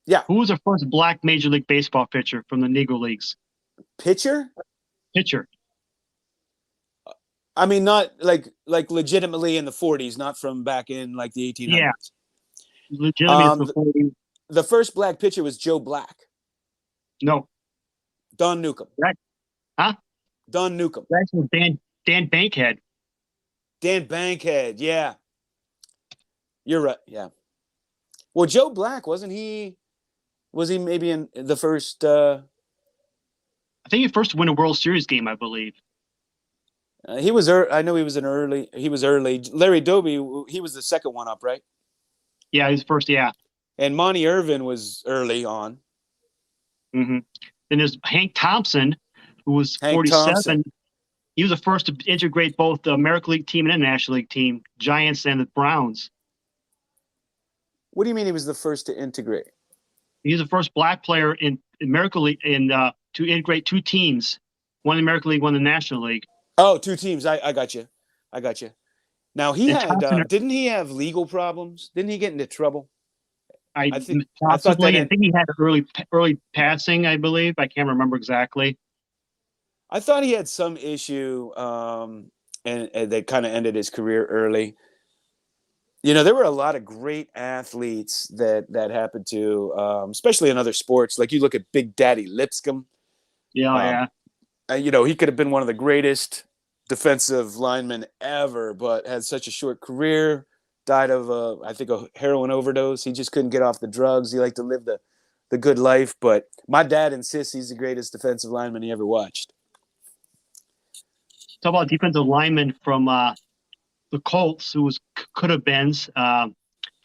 Yeah. Who was the first black Major League Baseball pitcher from the Negro Leagues? Pitcher? Pitcher. I mean, not like legitimately in the 40s, not from back in like the 1800s. Yeah. Legitimately the 40s. The first black pitcher was Joe Black. No. Don Newcomb. Right. Huh? Don Newcomb. That's Dan Bankhead. Dan Bankhead, yeah. You're right, yeah. Well, Joe Black, was he maybe in the first I think he first to win a World Series game, I believe. He was I know he was early. Larry Doby, he was the second one up, right? Yeah, he was first, yeah. And Monty Irvin was early on. Mm-hmm. Then there's Hank Thompson, who was 47. Thompson. He was the first to integrate both the American League team and the National League team, Giants and the Browns. What do you mean he was the first to integrate? He was the first black player in American League to integrate two teams, one in the American League, one in the National League. Oh, two teams. I got you. Now he had didn't he have legal problems? Didn't he get into trouble? I think he had early passing, I believe. I can't remember exactly. I thought he had some issue and that kind of ended his career early. There were a lot of great athletes that happened to, especially in other sports. Like you look at Big Daddy Lipscomb. Yeah. He could have been one of the greatest defensive linemen ever, but had such a short career. Died of, I think, a heroin overdose. He just couldn't get off the drugs. He liked to live the good life. But my dad insists he's the greatest defensive lineman he ever watched. Talk about defensive lineman from the Colts, who could have been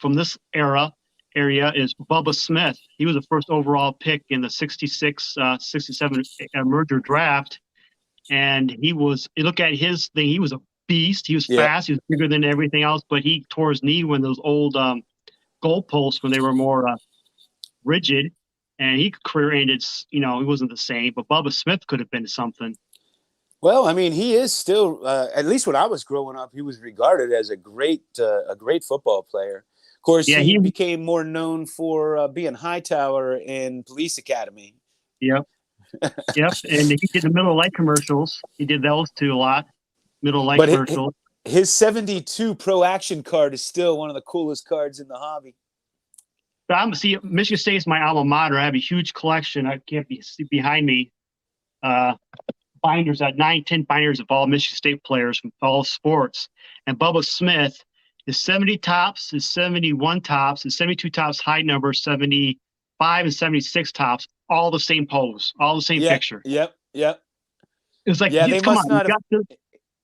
from this area is Bubba Smith. He was the first overall pick in the 66-67 merger draft. And you look at his thing, he was a beast. He was fast. He was bigger than everything else, but he tore his knee when those old goalposts, when they were more rigid, and he career ended, he wasn't the same, but Bubba Smith could have been something. Well, I mean, he is still, at least when I was growing up, he was regarded as a great football player. Of course, Yeah, he he. became more known for being Hightower in Police Academy. Yep, yep. And he did the Middle Light commercials. He did those too a lot. Middle Light But commercials. his 72 Pro Action card is still one of the coolest cards in the hobby. But I'm see Michigan State's my alma mater. I have a huge collection. I can't be see behind me. Uh, Binders at 9, 10 binders of all Michigan State players from all sports. And Bubba Smith is 70 tops, is 71 tops, is 72 tops high number, 75 and 76 tops, all the same pose, all the same Yep, picture. yep, yep. It was like, Yeah, they come on, must you not have. got this.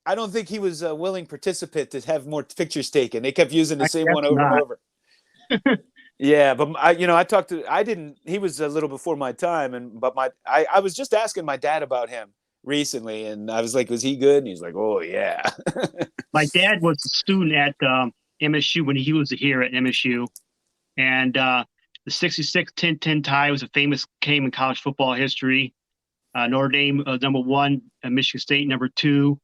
I don't think he was a willing participant to have more pictures taken. They kept using the I same guess one over and not. over. Yeah, but I talked to. I didn't. He was a little before my time, I was just asking my dad about him recently, and I was like, "Was he good?" And he's like, "Oh yeah." My dad was a student at MSU when he was here at MSU. And the 66 10-10 tie was a famous game in college football history. Notre Dame number one, Michigan State number two,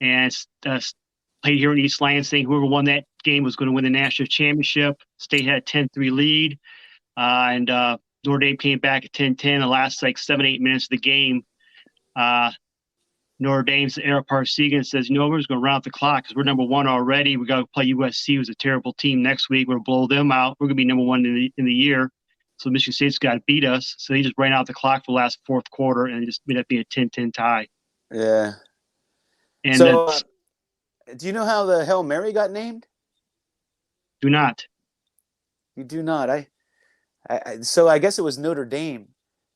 and played here in East Lansing. Whoever won that game was going to win the national championship. State had a 10-3 lead, and Notre Dame came back at 10-10. The last like 7-8 minutes of the game, uh, Notre Dame's Eric Parsegan says, we're just going to round out the clock because we're number one already. We got to play USC, who's a terrible team next week. We're going to blow them out. We're going to be number one in the year. So Michigan State's got to beat us. So he just ran out the clock for the last fourth quarter and it just ended up being a 10-10 tie. Yeah. And So, do you know how the Hail Mary got named? do not. You do not. So I guess it was Notre Dame,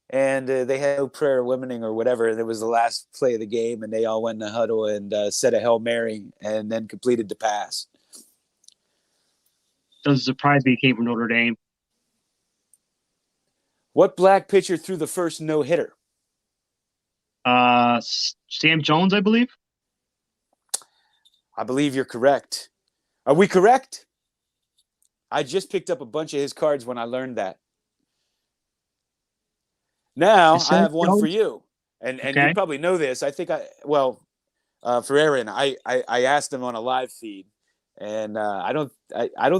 and they had no prayer womening or whatever. And it was the last play of the game, and they all went in a huddle and said a Hail Mary, and then completed the pass. Doesn't surprise me he came from Notre Dame. What black pitcher threw the first no hitter? Sam Jones, I believe. I believe you're correct. Are we correct? I just picked up a bunch of his cards when I learned that. Now I have one for you, and Okay. you probably know this. I think for Aaron, I asked him on a live feed, and I don't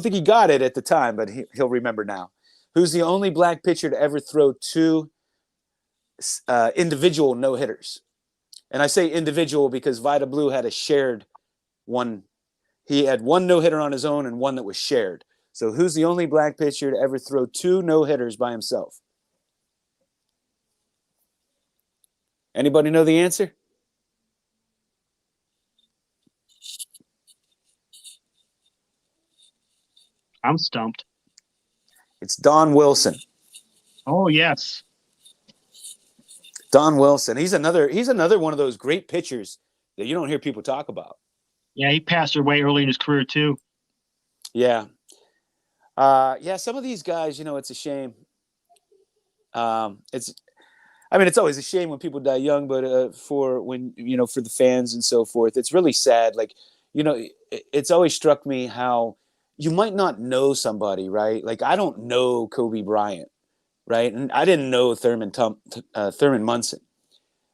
think he got it at the time, but he'll remember now. Who's the only black pitcher to ever throw two individual no hitters? And I say individual because Vida Blue had a shared one. He had one no hitter on his own and one that was shared. So who's the only black pitcher to ever throw two no hitters by himself? Anybody know the answer? I'm stumped. It's Don Wilson. Oh, yes. Don Wilson. He's another one of those great pitchers that you don't hear people talk about. Yeah, he passed away early in his career, too. Yeah. Some of these guys, it's a shame. It's always a shame when people die young, but for the fans and so forth, it's really sad. Like, it's always struck me how you might not know somebody, right? Like, I don't know Kobe Bryant, right? And I didn't know Thurman Munson,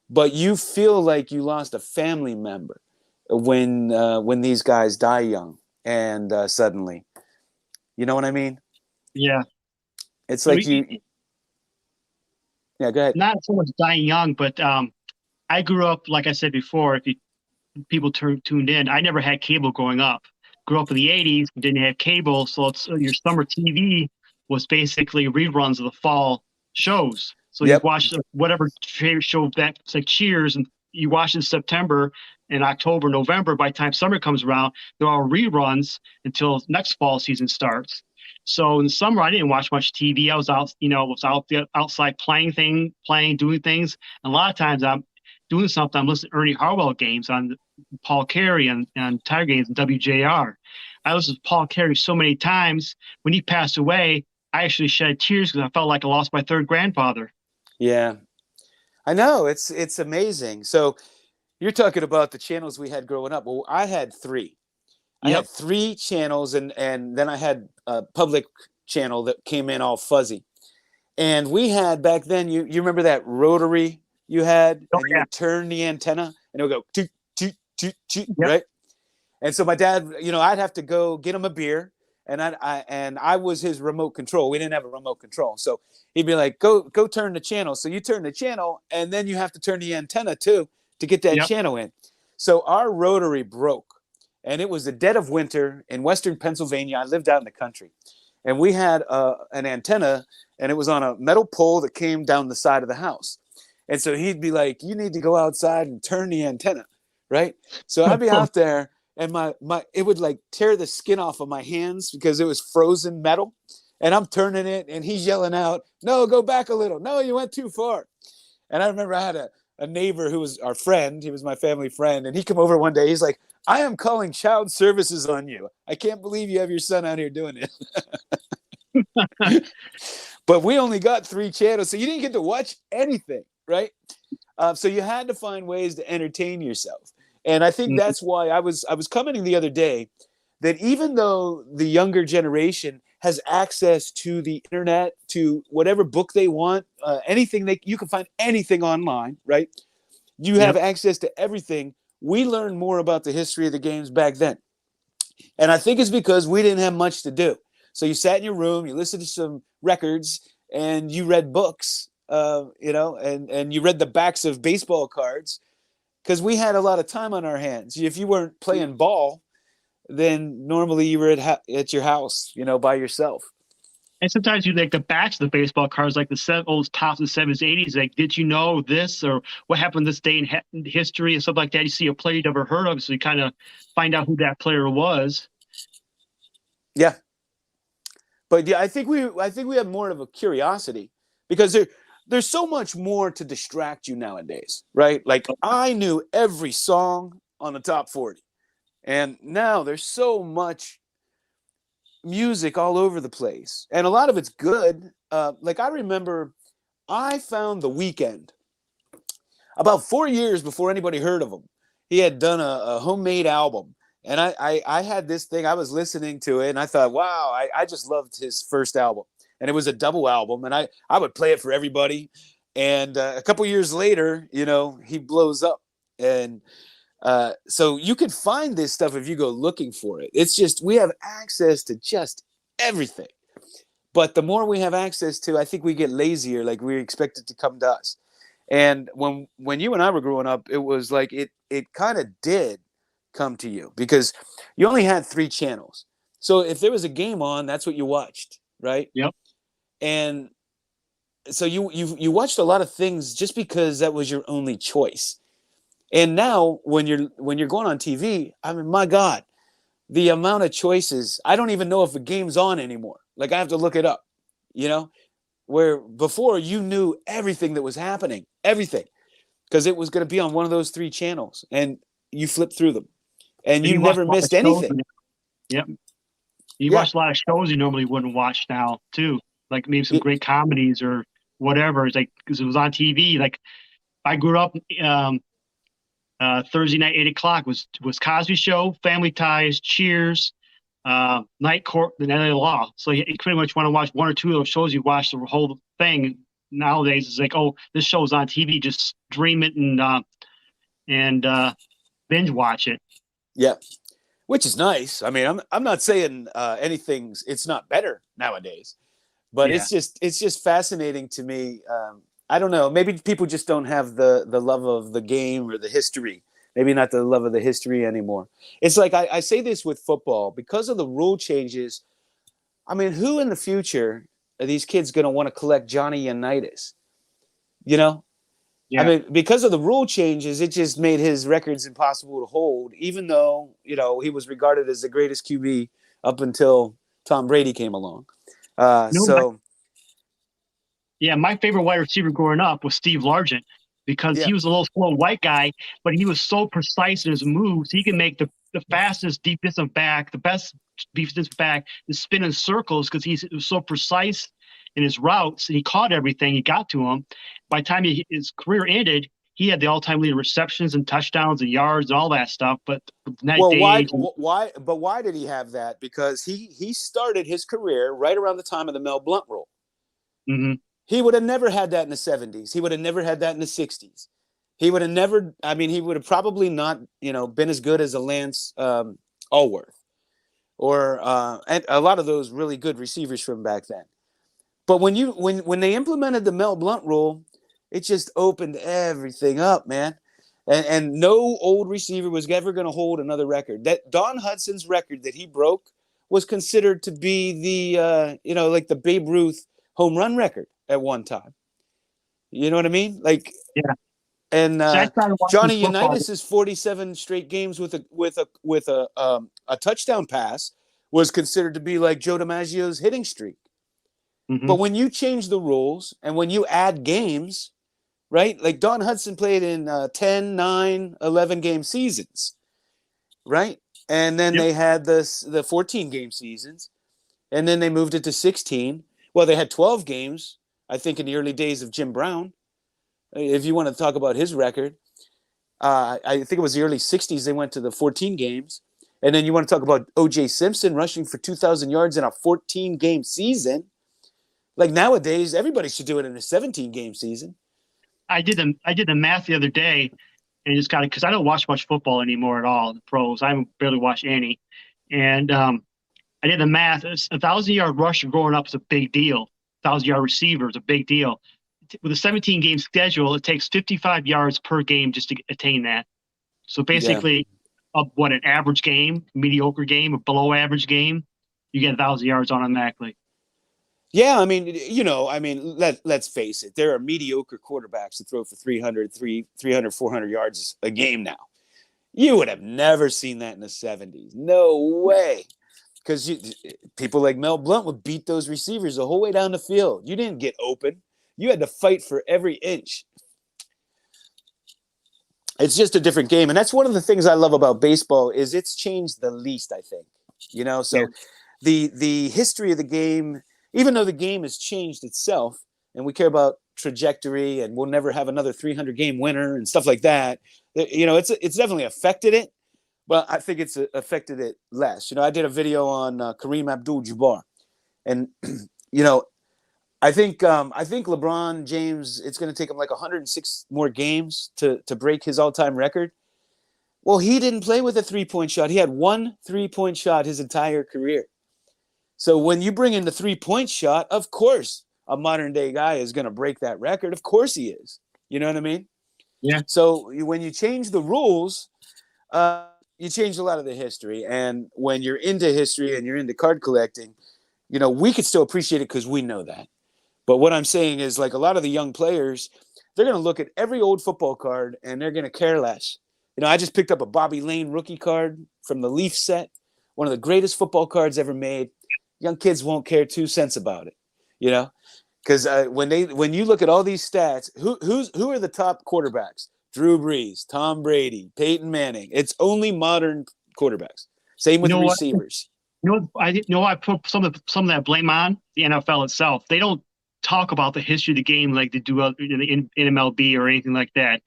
but you feel like you lost a family member when these guys die young and suddenly. You know what I mean? Yeah. It's like you. Yeah, go ahead. Not so much dying young, but I grew up, like I said before, if people tuned in, I never had cable growing up. Grew up in the 80s, didn't have cable, so your summer TV was basically reruns of the fall shows. So you Yep. watch whatever favorite show that's like Cheers, and you watch in September and October, November. By the time summer comes around, they're all reruns until next fall season starts. So in the summer, I didn't watch much TV. I was out, outside playing, doing things. And a lot of times I'm doing something. I'm listening to Ernie Harwell games on Paul Carey and Tiger games and WJR. I listened to Paul Carey so many times. When he passed away, I actually shed tears because I felt like I lost my third grandfather. Yeah, I know. It's amazing. So you're talking about the channels we had growing up. Well, I had three. I had three channels, and then I had a public channel that came in all fuzzy. And we had back then, you remember that rotary you had, Oh, and you would turn the antenna, and it would go toot, toot, toot, toot, Yep. right? And so my dad, I'd have to go get him a beer, and I was his remote control. We didn't have a remote control, so he'd be like, "Go turn the channel." So you turn the channel, and then you have to turn the antenna too to get that Yep. channel in. So our rotary broke, and it was the dead of winter in Western Pennsylvania. I lived out in the country, and we had an antenna, and it was on a metal pole that came down the side of the house. And so he'd be like, "You need to go outside and turn the antenna," right? So I'd be out there, and my it would like tear the skin off of my hands because it was frozen metal, and I'm turning it, and he's yelling out, "No, go back a little. No, you went too far." And I remember I had a neighbor who was our friend. He was my family friend, and he came over one day. He's like, "I am calling child services on you. I can't believe you have your son out here doing it." But we only got 3 channels, so you didn't get to watch anything, right? So you had to find ways to entertain yourself. And I think Mhm. that's why I was commenting the other day that even though the younger generation has access to the internet, to whatever book they want, anything you can find anything online, right? You have Yep. access to everything. We learned more about the history of the games back then. And I think it's because we didn't have much to do. So you sat in your room, you listened to some records, and you read books, and you read the backs of baseball cards because we had a lot of time on our hands. If you weren't playing ball, then normally you were at your house, by yourself. And sometimes you like the backs of the baseball cards, like the old tops of the 70s, 80s. Like, did you know this or what happened this day in history and stuff like that? You see a player you never heard of, so you kind of find out who that player was. Yeah, but yeah, I think we have more of a curiosity because there's so much more to distract you nowadays, right? Like I knew every song on the top 40, and now there's so much music all over the place, and a lot of it's good. Like I remember, I found The Weeknd about 4 years before anybody heard of him. He had done a homemade album, and I had this thing. I was listening to it, and I thought, wow, I just loved his first album, and it was a double album, and I would play it for everybody. And a couple years later, he blows up, and so you can find this stuff if you go looking for it. It's just we have access to just everything. But the more we have access to, I think we get lazier. Like we expect it to come to us. And when you and I were growing up, it was like it kind of did come to you because you only had 3 channels. So if there was a game on, that's what you watched, right? Yep. And so you watched a lot of things just because that was your only choice. And now when you're going on TV, I mean, my God, the amount of choices. I don't even know if a game's on anymore. Like I have to look it up, you know, where before you knew everything that was happening, everything, because it was going to be on one of those 3 channels, and you flip through them, and And you you watch never a lot of missed shows. anything. Yep. You Yeah, watch a lot of shows you normally wouldn't watch now too, like maybe some it, great comedies or whatever. It's like because it was on TV. Like I grew up. Thursday night, 8 o'clock was Cosby Show, Family Ties, Cheers, Night Court, and LA Law. So you pretty much want to watch one or two of those shows. You watch the whole thing. Nowadays, it's like, oh, this show's on TV. Just stream it and binge watch it. yeah, which is nice. I mean, I'm not saying anything's. It's not better nowadays, but Yeah. it's just fascinating to me. I don't know. Maybe people just don't have the love of the game or the history. Maybe not the love of the history anymore. It's like I say this with football because of the rule changes. I mean, who in the future are these kids going to want to collect Johnny Unitas? You know, I Yeah. mean, because of the rule changes, it just made his records impossible to hold. Even though he was regarded as the greatest QB up until Tom Brady came along. You know, So Yeah, my favorite wide receiver growing up was Steve Largent because yeah, he was a little slow white guy, but he was so precise in his moves. He can make the fastest defensive back, the best defensive back, to spin in circles because he was so precise in his routes. And he caught everything. He got to him. By the time his career ended, he had the all-time lead in receptions and touchdowns and yards and all that stuff. But that well, why, day, but why did he have that? Because he started his career right around the time of the Mel Blount rule. mhm, He would have never had that in the 70s. He would have never had that in the 60s. he would have never. I mean, he would have probably not, been as good as a Lance Allworth or and a lot of those really good receivers from back then. But when they implemented the Mel Blount rule, it just opened everything up, man. And no old receiver was ever going to hold another record. That Don Hudson's record that he broke was considered to be the like the Babe Ruth home run record at one time. You know what I mean? Like, Yeah. and So I started watching Johnny football. Unitas's 47 straight games with a touchdown pass was considered to be like Joe DiMaggio's hitting streak. Hmm. But when you change the rules and when you add games, right? Like Don Hudson played in 10, 9, 11 game seasons, right? And then Yep. they had the 14 game seasons, and then they moved it to 16. Well, they had 12 games, I think, in the early days of Jim Brown. If you want to talk about his record, I think it was the early 60s, they went to the 14 games. And then you want to talk about O.J. Simpson rushing for 2,000 yards in a 14 game season. Like nowadays, everybody should do it in a 17 game season. I did the math the other day, and just got it because I don't watch much football anymore at all. The pros, I barely watch any, and I did the math. A 1,000-yard rusher growing up is a big deal. 1,000-yard receiver is a big deal. With a 17 game schedule, it takes 55 yards per game just to attain that. So Yeah. basically, what, an average game, mediocre game, a below average game, you get 1,000 yards automatically. Yeah, I mean, let's face it. There are mediocre quarterbacks that throw for 300, 400 yards a game now. You would have never seen that in the 70s. No way. Because people like Mel Blount would beat those receivers the whole way down the field. You didn't get open. You had to fight for every inch. It's just a different game. And that's one of the things I love about baseball is it's changed the least, I think. Yeah. So the history of the game, even though the game has changed itself, and we care about trajectory, and we'll never have another 300 game winner and stuff like that. It's definitely affected it, but I think it's affected it less. I did a video on Kareem Abdul-Jabbar, and you know, I think LeBron James, it's going to take him like 106 more games to break his all-time record. Well, he didn't play with a 3-point shot. He had one 3-point shot his entire career. So when you bring in the 3-point shot, of course, a modern day guy is going to break that record. Of course he is. You know what I mean? Yeah. So when you change the rules, you change a lot of the history. And when you're into history and you're into card collecting, we could still appreciate it because we know that. But what I'm saying is, like, a lot of the young players, they're going to look at every old football card and they're going to care less. I just picked up a Bobby Lane rookie card from the Leaf set, one of the greatest football cards ever made. Young kids won't care 2 cents about it, because when you look at all these stats, who are the top quarterbacks? Drew Brees, Tom Brady, Peyton Manning. It's only modern quarterbacks. Same You with know what? receivers. I put some of that blame on the NFL itself. They don't talk about the history of the game like they do in MLB or anything like that.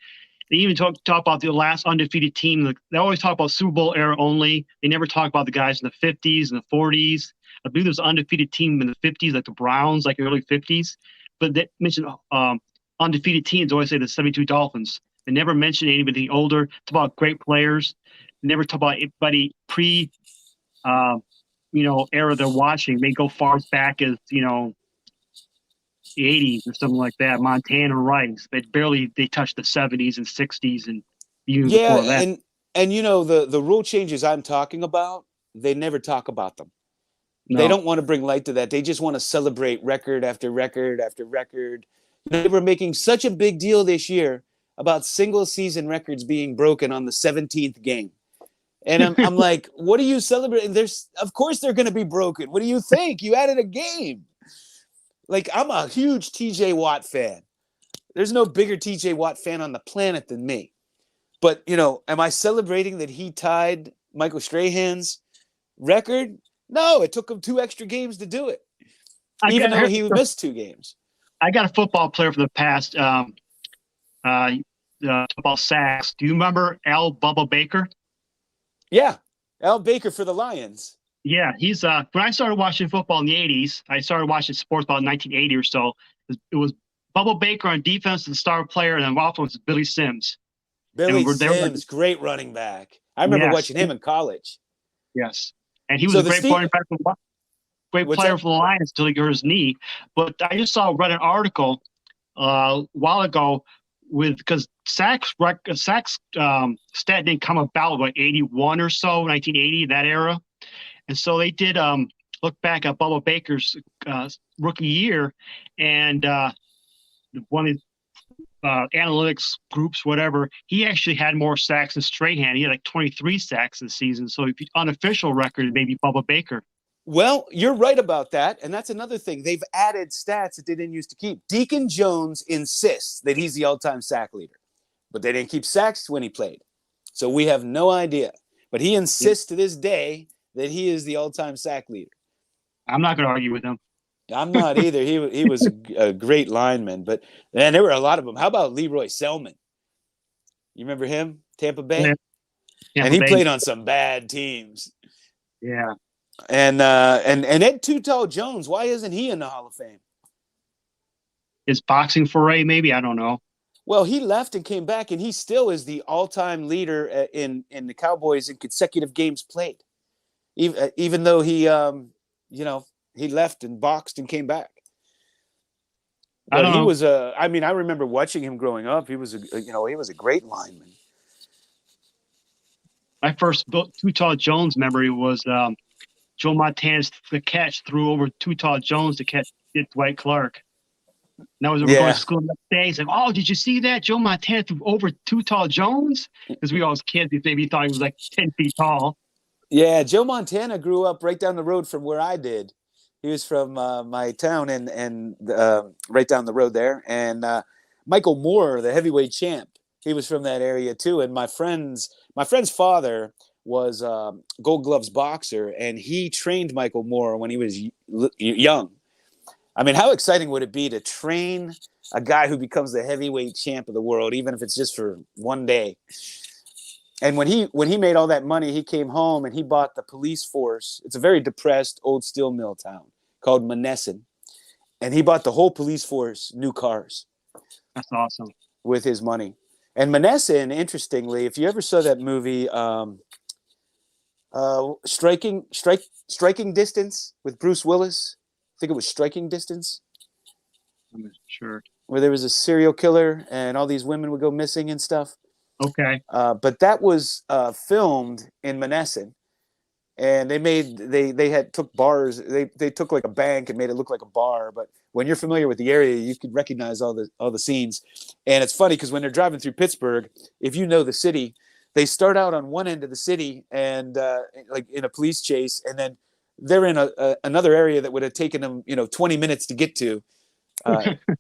They even talk about the last undefeated team. They always talk about Super Bowl era only. They never talk about the guys in the 50s and the 40s. I believe there's an undefeated team in the 50s, like the Browns, like early 50s. But they mention undefeated teams. Always say the 72 Dolphins. They never mention anybody older. Talk about great players. They never talk about anybody era they're watching. They go far back as the 80s or something like that. Montana Rice, but barely they touched the 70s and 60s and even Yeah, before that. and the rule changes I'm talking about, they never talk about them. They No, don't want to bring light to that. They just want to celebrate record after record after record. They were making such a big deal this year about single season records being broken on the 17th game. And I'm like, what are you celebrating? Of course they're going to be broken. What do you think? You added a game. Like, I'm a huge TJ Watt fan. There's no bigger TJ Watt fan on the planet than me. But, am I celebrating that he tied Michael Strahan's record? No, it took him 2 extra games to do it, even though he missed 2 games. I got a football player from the past. Football sacks. Do you remember Al Bubba Baker? Yeah, Al Baker for the Lions. Yeah, he's when I started watching football in the 80s, I started watching sports about 1980 or so. It was Bubba Baker on defense, the star player, and then offense was Billy Sims. and Billy they were like, Sims, great running back. I remember yes, watching him in college. yes, and he was So a the great Steve, running back for great what's player that? for the Lions until he hurt his knee. But I just read an article a while ago with because sacks stat didn't come about like 81 or so, 1980, that era. And so they did look back at Bubba Baker's rookie year, and one of analytics groups, whatever, he actually had more sacks than Strahan. He had like 23 sacks this season. So if unofficial record, maybe Bubba Baker. Well, you're right about that. And that's another thing. They've added stats that they didn't used to keep. Deacon Jones insists that he's the all-time sack leader, but they didn't keep sacks when he played. So we have no idea. But he insists to this day that he is the all-time sack leader. I'm not going to argue with him. I'm not either. He was a great lineman, but man, there were a lot of them. How about Leroy Selman? You remember him, Tampa Bay? And Tampa he Bay. played on some bad teams. Yeah. And Ed Too Tall Jones, why isn't he in the Hall of Fame? His boxing foray, maybe, I don't know. Well, he left and came back, and he still is the all-time leader in the Cowboys in consecutive games played. Even though he he left and boxed and came back. I But don't he know. was I remember watching him growing up. He was he was a great lineman. My first Too Tall Jones memory was Joe Montana's the catch threw over Too Tall Jones to catch Dwight Clark. And that was we're going Yeah. to school the next day. He's like, "Oh, did you see that? Joe Montana threw over Too Tall Jones?" Because we all as kids, maybe thought he was like 10 feet tall. Yeah, Joe Montana grew up right down the road from where I did. He was from my town and right down the road there. And Michael Moore, the heavyweight champ, he was from that area too. And my friend's father was a Gold Gloves boxer, and he trained Michael Moore when he was young. I mean, how exciting would it be to train a guy who becomes the heavyweight champ of the world, even if it's just for one day? And when he made all that money, he came home and he bought the police force. It's a very depressed old steel mill town called Monessen. And he bought the whole police force new cars. That's awesome. With his money. And Monessen, interestingly, if you ever saw that movie Striking Distance with Bruce Willis, I think it was Striking Distance. I'm sure. Where there was a serial killer and all these women would go missing and stuff. Okay. But that was filmed in Monessen, and they had took bars. They took like a bank and made it look like a bar. But when you're familiar with the area, you could recognize all the scenes. And it's funny because when they're driving through Pittsburgh, if you know the city, they start out on one end of the city and like in a police chase, and then they're in another area that would have taken them 20 minutes to get to.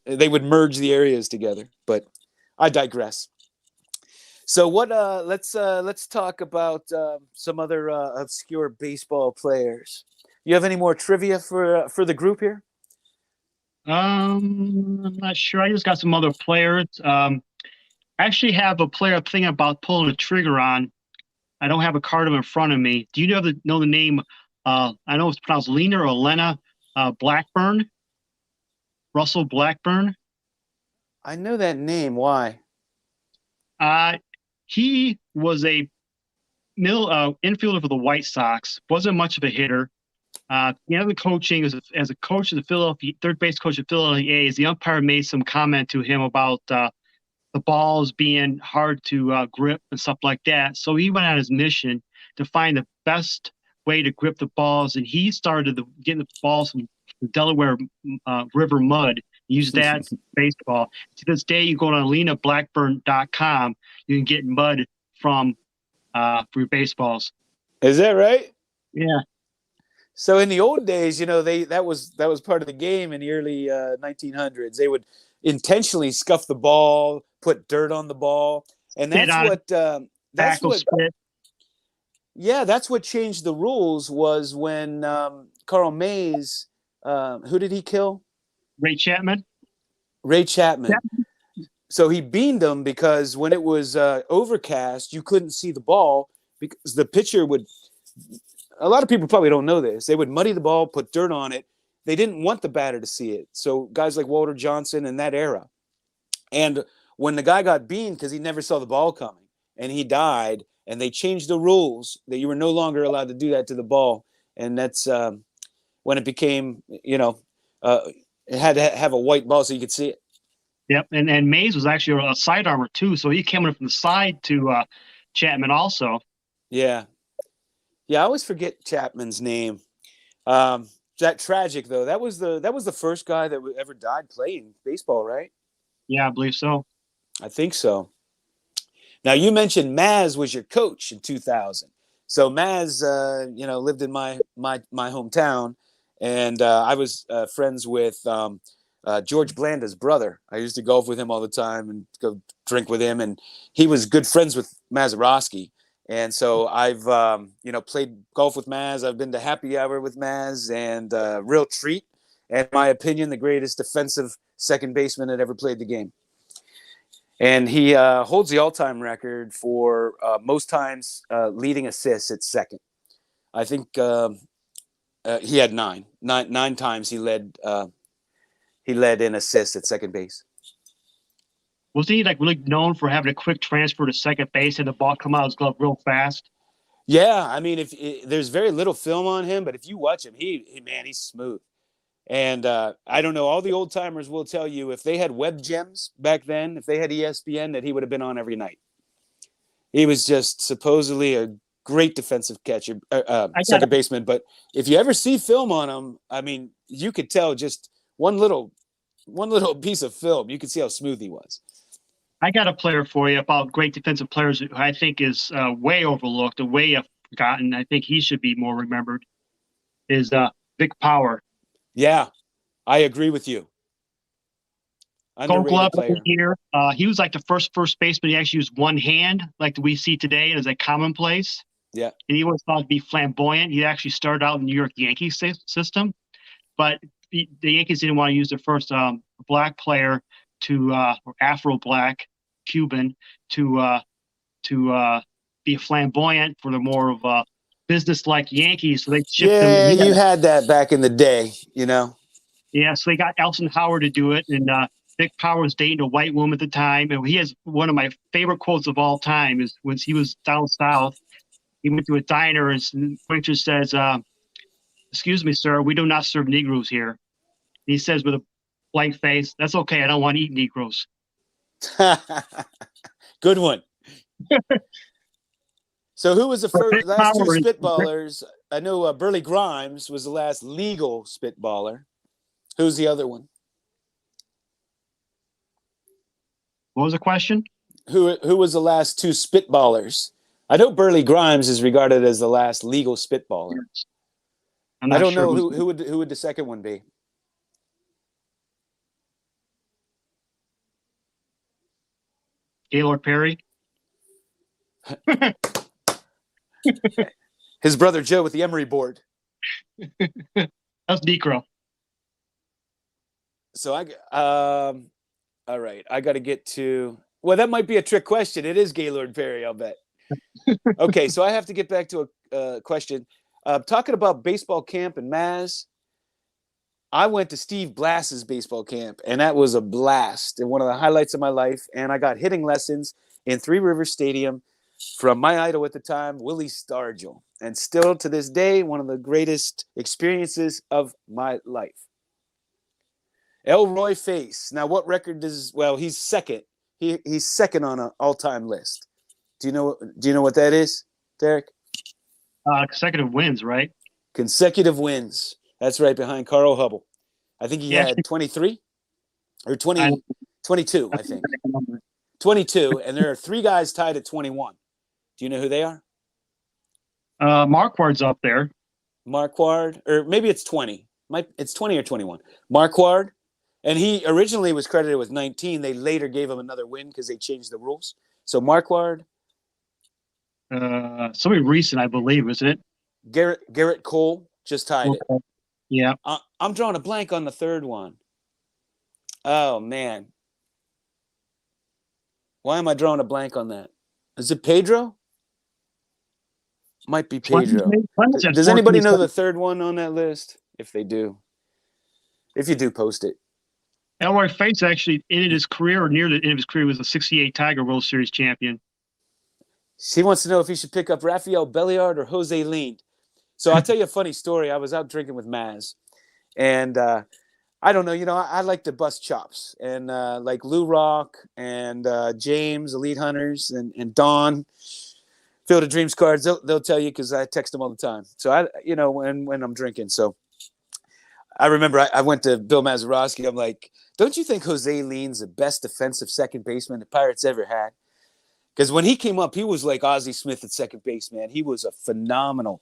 They would merge the areas together. But I digress. So what? Let's talk about some other obscure baseball players. You have any more trivia for the group here? I'm not sure. I just got some other players. I actually have a player I'm thinking about pulling a trigger on. I don't have a card in front of me. Do you know the name? I know it's pronounced Lena or Lena Blackburn. Russell Blackburn. I know that name. Why? He was a infielder for the White Sox. Wasn't much of a hitter. The coaching as a coach of the Philadelphia third base coach of Philadelphia A's. The umpire made some comment to him about the balls being hard to grip and stuff like that. So he went on his mission to find the best way to grip the balls, and he started getting the balls from the Delaware River mud. Use that baseball. To this day, you go on lenablackburn.com, you can get mud from for your baseballs. Is that right? Yeah. So in the old days, that was part of the game in the early 1900s. They would intentionally scuff the ball, put dirt on the ball, and that's what changed the rules was when Carl Mays, who did he kill? Ray Chapman. Yeah. So he beamed them because when it was overcast, you couldn't see the ball because the pitcher would. A lot of people probably don't know this. They would muddy the ball, put dirt on it. They didn't want the batter to see it. So guys like Walter Johnson in that era. And when the guy got beamed because he never saw the ball coming, and he died, and they changed the rules that you were no longer allowed to do that to the ball, and that's when it became, it had to have a white ball so you could see it. Yep, and Mays was actually a side armor too, so he came in from the side to Chapman also. Yeah, yeah. I always forget Chapman's name. Um, that tragic though. That was the first guy that ever died playing baseball, right? Yeah, I believe so. I think so. Now you mentioned Maz was your coach in 2000. So Maz, lived in my hometown, and I was friends with George Blanda's brother. I used to golf with him all the time and go drink with him, and he was good friends with Mazeroski. And so I've played golf with Maz. I've been to happy hour with Maz, and real treat. And in my opinion, the greatest defensive second baseman that ever played the game. And he holds the all-time record for most times leading assists at second. I think he had nine times he led in assists at second base. Was he like really known for having a quick transfer to second base and the ball come out of his glove real fast? Yeah, I mean, there's very little film on him, but if you watch him, he's smooth. And I don't know, all the old timers will tell you if they had web gems back then, if they had ESPN, that he would have been on every night. He was just supposedly a great defensive catcher, second baseman. But if you ever see film on him, I mean, you could tell just one little piece of film, you could see how smooth he was. I got a player for you about great defensive players who I think is way overlooked, way forgotten. I think he should be more remembered. Is Vic Power. Yeah, I agree with you. Gold Glove Underrated player. year. He was like the first baseman. He actually used one hand, like we see today, as a commonplace. Yeah. And he was thought to be flamboyant. He actually started out in the New York Yankees system, but the Yankees didn't want to use their first black player or Afro-black Cuban to be flamboyant for the more of business-like Yankees. So they shipped him. Yeah, you had that back in the day, Yeah, so they got Elson Howard to do it, and Vic Power was dating a white woman at the time, and he has one of my favorite quotes of all time is when he was down south. He went to a diner, and the waitress says, "Excuse me, sir, we do not serve Negroes here." And he says with a blank face, "That's okay, I don't want to eat Negroes." Good one. So who was the last two Power spitballers? I know Burley Grimes was the last legal spitballer. Who's the other one? What was the question? Who was the last two spitballers? I know Burley Grimes is regarded as the last legal spitballer. I'm I not don't sure know who would the second one be. Gaylord Perry. His brother Joe with the emery board. That's Necro. So all right, I got to get to. Well, that might be a trick question. It is Gaylord Perry, I'll bet. Okay, so I have to get back to a question. Talking about baseball camp and Maz, I went to Steve Blass's baseball camp, and that was a blast and one of the highlights of my life. And I got hitting lessons in Three Rivers Stadium from my idol at the time, Willie Stargell. And still to this day, one of the greatest experiences of my life. Elroy Face. Now, what record does? Well, he's second. He's second on an all-time list. Do you know what that is, Derek? Consecutive wins, right? Consecutive wins. That's right, behind Carl Hubble. I think he had 23 or 20, 22, I think. 22, and there are three guys tied at 21. Do you know who they are? Marquard's up there. Marquard, or maybe it's 20. It's 20 or 21. Marquard, and he originally was credited with 19. They later gave him another win because they changed the rules. So Marquard. Somebody recent, I believe, isn't it? Garrett Cole just tied it. Yeah. I'm drawing a blank on the third one. Oh, man. Why am I drawing a blank on that? Is it Pedro? Might be Pedro. Does anybody know the third one on that list? If they do. If you do, post it. Elroy Fates actually ended his career, or near the end of his career, was a 68 Tiger World Series champion. He wants to know if he should pick up Rafael Belliard or Jose Lind. So I'll tell you a funny story. I was out drinking with Maz, and I don't know. I like to bust chops, and like Lou Rock and James, Elite Hunters, and Don, Field of Dreams cards. They'll tell you because I text them all the time. So when I'm drinking. So I remember I went to Bill Mazeroski. I'm like, don't you think Jose Lind's the best defensive second baseman the Pirates ever had? Because when he came up, he was like Ozzie Smith at second base, man. He was a phenomenal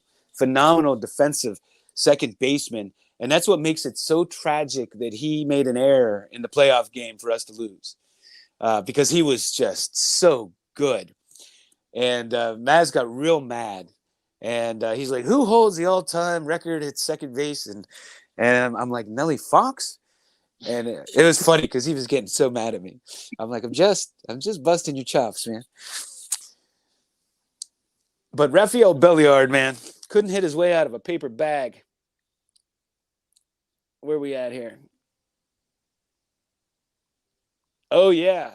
defensive second baseman. And that's what makes it so tragic that he made an error in the playoff game for us to lose, because he was just so good. And Maz got real mad. And he's like, who holds the all-time record at second base? And I'm like, Nellie Fox? And it was funny because he was getting so mad at me. I'm like, I'm just busting your chops, man. But Rafael Belliard, man, couldn't hit his way out of a paper bag. Where are we at here? Oh, yeah.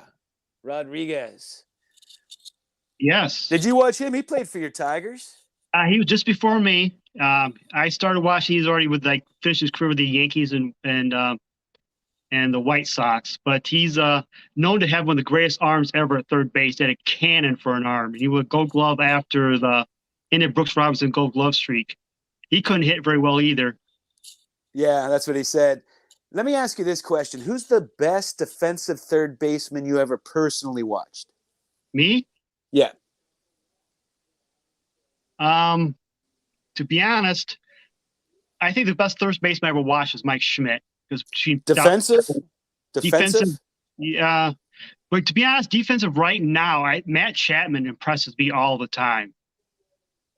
Rodriguez. Yes. Did you watch him? He played for your Tigers. He was just before me. I started watching. He's already finished his career with the Yankees and the White Sox. But he's known to have one of the greatest arms ever at third base. He had a cannon for an arm. He would Gold Glove after the ended Brooks Robinson Gold Glove streak. He couldn't hit very well either. Yeah, that's what he said. Let me ask you this question. Who's the best defensive third baseman you ever personally watched? Me? Yeah. To be honest, I think the best third baseman I ever watched was Mike Schmidt. Because defensive? Yeah. But to be honest, defensive right now, Matt Chapman impresses me all the time.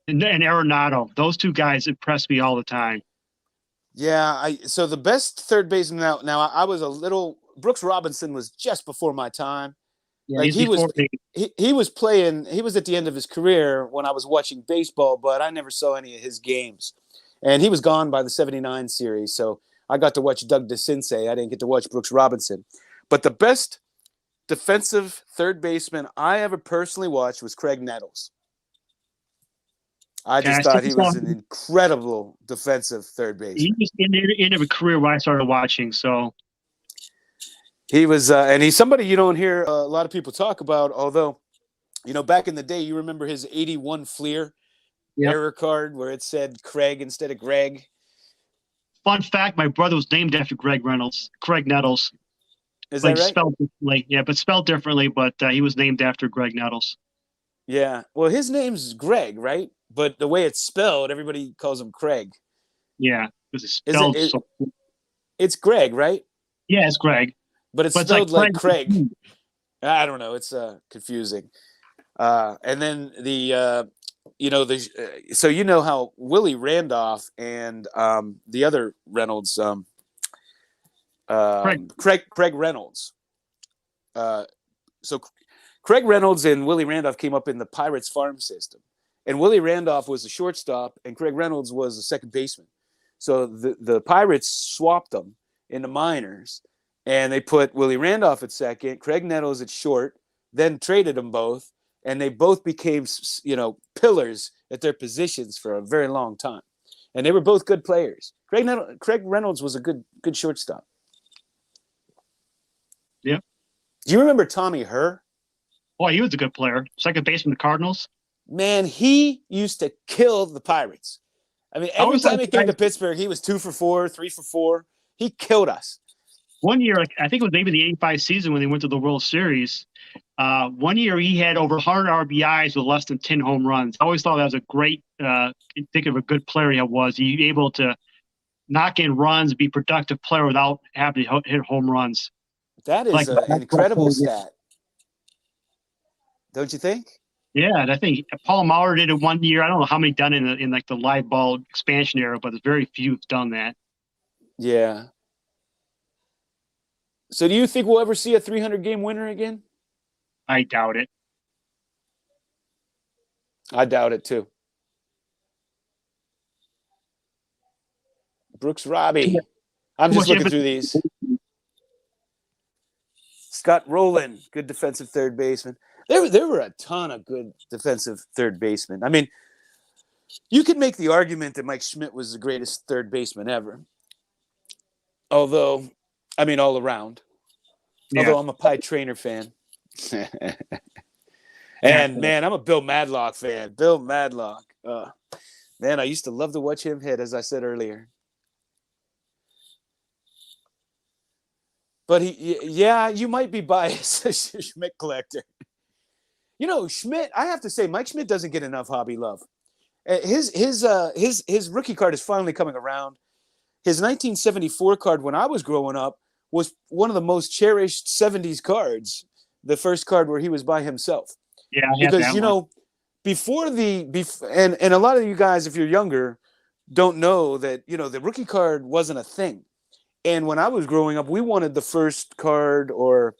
And Arenado, those two guys impress me all the time. Yeah, so the best third baseman now I was a little Brooks Robinson was just before my time. Yeah, like he was playing, he was at the end of his career when I was watching baseball, but I never saw any of his games. And he was gone by the 79 series, so I got to watch Doug DeCinces. I didn't get to watch Brooks Robinson. But the best defensive third baseman I ever personally watched was Craig Nettles. I just thought he was an incredible defensive third baseman. He was in the end of a career when I started watching, so. He was, and he's somebody you don't hear a lot of people talk about, although, back in the day, you remember his 81 Fleer error card where it said Craig instead of Greg. Fun fact, my brother was named after Craig Nettles. Is that right? Spelled differently. Yeah, but spelled differently, but he was named after Greg Nettles. Yeah. Well, his name's Greg, right? But the way it's spelled, everybody calls him Craig. Yeah, because it's spelled it's Greg, right? Yeah, it's Greg. But it's spelled like Craig. I don't know. It's confusing. And then so how Willie Randolph and the other Reynolds, Craig Reynolds. So Craig Reynolds and Willie Randolph came up in the Pirates farm system. And Willie Randolph was the shortstop, and Craig Reynolds was the second baseman. So the Pirates swapped them in the minors, and they put Willie Randolph at second, Craig Nettles at short, then traded them both, and they both became, pillars at their positions for a very long time. And they were both good players. Craig Reynolds was a good shortstop. Yeah. Do you remember Tommy Herr? Oh, he was a good player. Second baseman, the Cardinals. Man, he used to kill the Pirates. I mean, every time he came to Pittsburgh, he was 2 for 4, 3 for 4. He killed us. One year, I think it was maybe the 85 season when they went to the World Series. One year, he had over 100 RBIs with less than 10 home runs. I always thought that was a great, think of a good player he was. He was able to knock in runs, be a productive player without having to hit home runs. That is an incredible stat. Don't you think? Yeah, and I think Paul Maurer did it 1 year. I don't know how many done in the live ball expansion era, but there's very few who've done that. Yeah. So do you think we'll ever see a 300-game winner again? I doubt it. I doubt it, too. Brooks Robbie. I'm just looking through these. Scott Rowland, good defensive third baseman. There were a ton of good defensive third basemen. I mean, you could make the argument that Mike Schmidt was the greatest third baseman ever. Although, I mean, all around. Yeah, Although I'm a Pie Trainer fan. yeah. And man, I'm a Bill Madlock fan. Bill Madlock. Man, I used to love to watch him hit, as I said earlier. But yeah, you might be biased as a Schmidt collector. You know, Schmidt, I have to say, Mike Schmidt doesn't get enough hobby love. His rookie card is finally coming around. His 1974 card when I was growing up was one of the most cherished 70s cards. The first card where he was by himself. Yeah, I have Because, that you one. know, and a lot of you guys, if you're younger, don't know that, you know, the rookie card wasn't a thing. And when I was growing up, we wanted the first card, or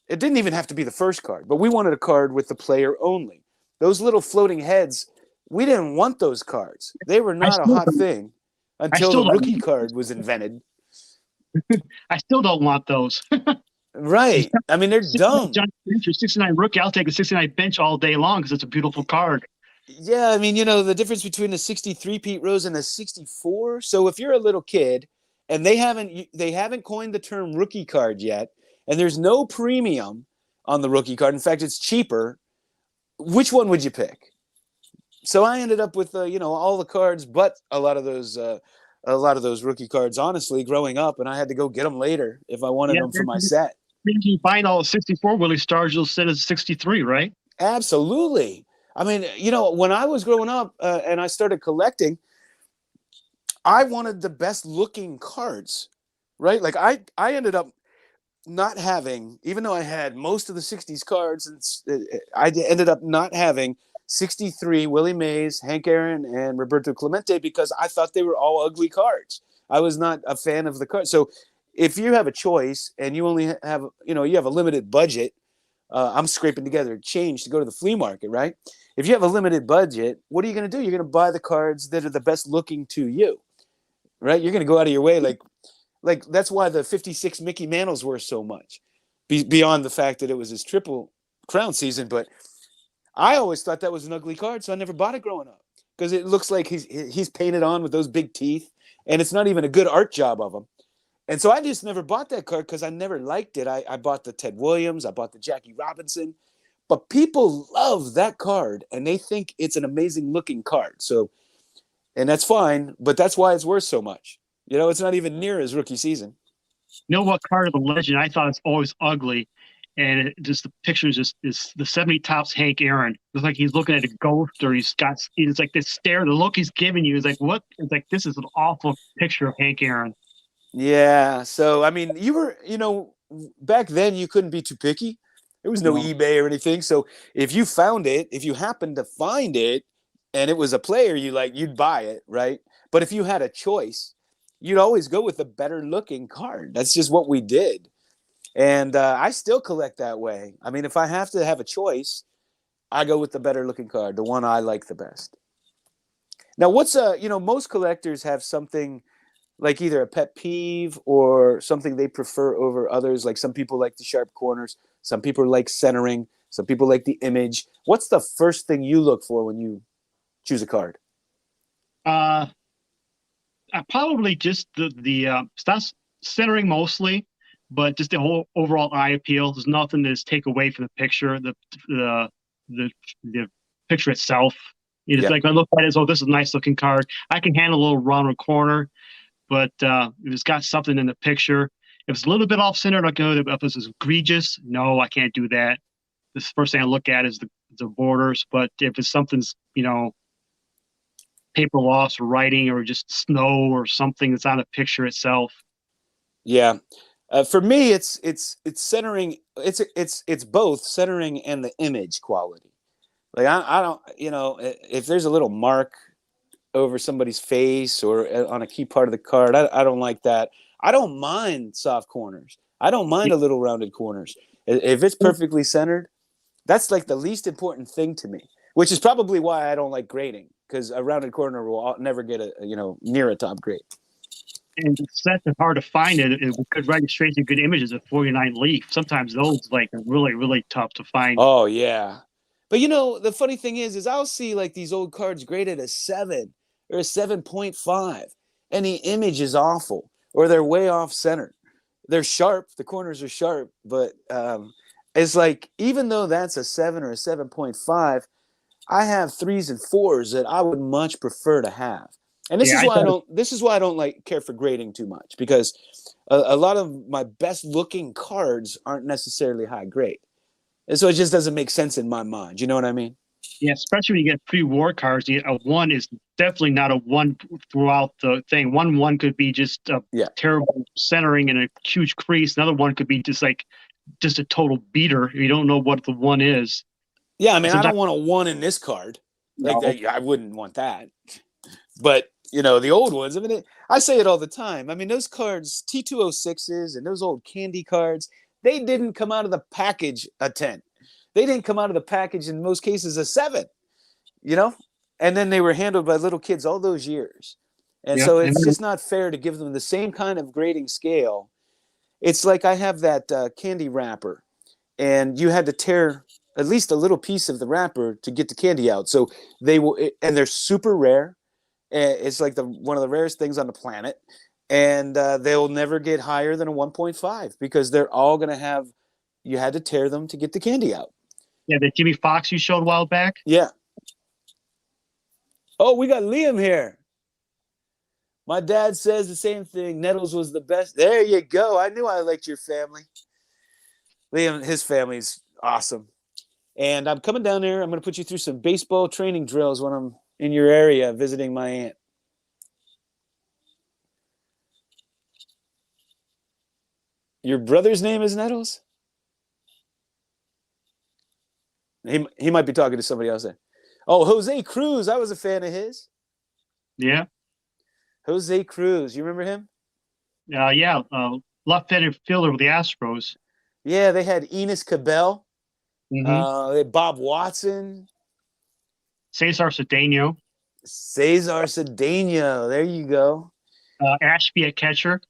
it didn't even have to be the first card, but we wanted a card with the player only. Those little floating heads, we didn't want those cards. They were I not a still hot don't. thing I until the still rookie don't. card was invented. I still don't want those. Right. I mean, they're 69 dumb. Johnny Bench or 69 rookie. I'll take a 69 bench all day long because it's a beautiful card. Yeah, I mean, you know, the difference between a 63 Pete Rose and a 64. So if you're a little kid and they haven't coined the term rookie card yet, and there's no premium on the rookie card. In fact, it's cheaper. Which one would you pick? So I ended up with you know, all the cards, but a lot of those rookie cards. Honestly, growing up, and I had to go get them later if I wanted Yeah, them for my set. you can find all 64 Willie Stars. You'll set as 63, right? Absolutely. I mean, you know, when I was growing up and I started collecting, I wanted the best looking cards, right? Like I ended up not having, even though I had most of the 60s cards, I ended up not having 63 Willie Mays, Hank Aaron, and Roberto Clemente because I thought they were all ugly cards. I was not a fan of the cards. So if you have a choice and you only have, you know, you have a limited budget, I'm scraping together change to go to the flea market, right? If you have a limited budget, what are you going to do? You're going to buy the cards that are the best looking to you, right? You're going to go out of your way. Like that's why the 56 Mickey Mantles were so much beyond the fact that it was his triple crown season. But I always thought that was an ugly card. So I never bought it growing up because it looks like he's painted on with those big teeth and it's not even a good art job of him. And so I just never bought that card because I never liked it. I bought the Ted Williams. I bought the Jackie Robinson. But people love that card and they think it's an amazing looking card. So, and that's fine, but that's why it's worth so much. You know, it's not even near his rookie season. You know what card of the legend I thought it's always ugly, and just the picture is the 70 tops Hank Aaron. Looks like he's looking at a ghost, or he's like this stare. The look he's giving you is like, what? It's like, this is an awful picture of Hank Aaron. Yeah. So, I mean, you know, back then you couldn't be too picky. There was no No. eBay or anything. So if you found it, if you happened to find it and it was a player you like, you'd buy it, right? But if you had a choice, you'd always go with the better looking card. That's just what we did. And I still collect that way. I mean, if I have to have a choice, I go with the better looking card, the one I like the best. Now, you know, most collectors have something like either a pet peeve or something they prefer over others. Like some people like the sharp corners, some people like centering, some people like the image. What's the first thing you look for when you choose a card? Uh, probably just the stop centering mostly, but just the whole overall eye appeal. There's nothing to take away from the picture. The the the picture itself. It's Yeah. like I look at it as, oh, this is a nice looking card. I can handle a little round corner, but if it's got something in the picture, if it's a little bit off center, like if it's egregious, no, I can't do that. The first thing I look at is the borders. But if it's something's, you know, paper loss or writing or just snow or something that's on the picture itself. Yeah. For me, it's centering. It's both centering and the image quality. Like I don't, you know, if there's a little mark over somebody's face or on a key part of the card, I don't like that. I don't mind soft corners. I don't mind a little rounded corners. If it's perfectly centered, that's like the least important thing to me. Which is probably why I don't like grading because a rounded corner will never get a, you know, near a top grade. And the sets are hard to find it with good registration, good images of 49 Leaf. Sometimes those like are really, really tough to find. Oh yeah. But the funny thing is I'll see like these old cards graded a 7 or a 7.5, and the image is awful, or they're way off center. They're sharp, the corners are sharp, but it's like, even though that's a 7 or a 7.5, I have 3s and 4s that I would much prefer to have. And Yeah, I thought, this is why I don't like care for grading too much, because a lot of my best looking cards aren't necessarily high grade. And so it just doesn't make sense in my mind. You know what I mean? yeah, especially when you get pre-war cards, a one is definitely not a one throughout the thing. One could be just a Yeah. terrible centering and a huge crease. Another one could be just a total beater. You don't know what the one is. Yeah, I mean, I Sometimes don't want a 1 in this card. Like, no. I wouldn't want that. But, the old ones, I mean, I say it all the time. I mean, those cards, T206s and those old candy cards, they didn't come out of the package a 10. They didn't come out of the package, in most cases, a 7, you know? And then they were handled by little kids all those years. And Yep. so And it's then, just not fair to give them the same kind of grading scale. It's like I have that candy wrapper, and you had to tear at least a little piece of the wrapper to get the candy out. So and they're super rare. It's like one of the rarest things on the planet, and they'll never get higher than a 1.5, because they're all going to have. You had to tear them to get the candy out. yeah, the Jimmy Fox you showed a while back. Yeah. Oh, we got Liam here. My dad says the same thing. Nettles was the best. There you go. I knew I liked your family. Liam, his family's awesome. And I'm coming down there. I'm going to put you through some baseball training drills when I'm in your area visiting my aunt. Your brother's name is Nettles? He might be talking to somebody else there. Oh, Jose Cruz. I was a fan of his. Yeah. Jose Cruz. You remember him? Yeah. Left-handed fielder with the Astros. Yeah, they had Enos Cabell. Mm-hmm. They had Bob Watson. Cesar Cedeno. Cesar Cedeno. There you go. Ashby at catcher.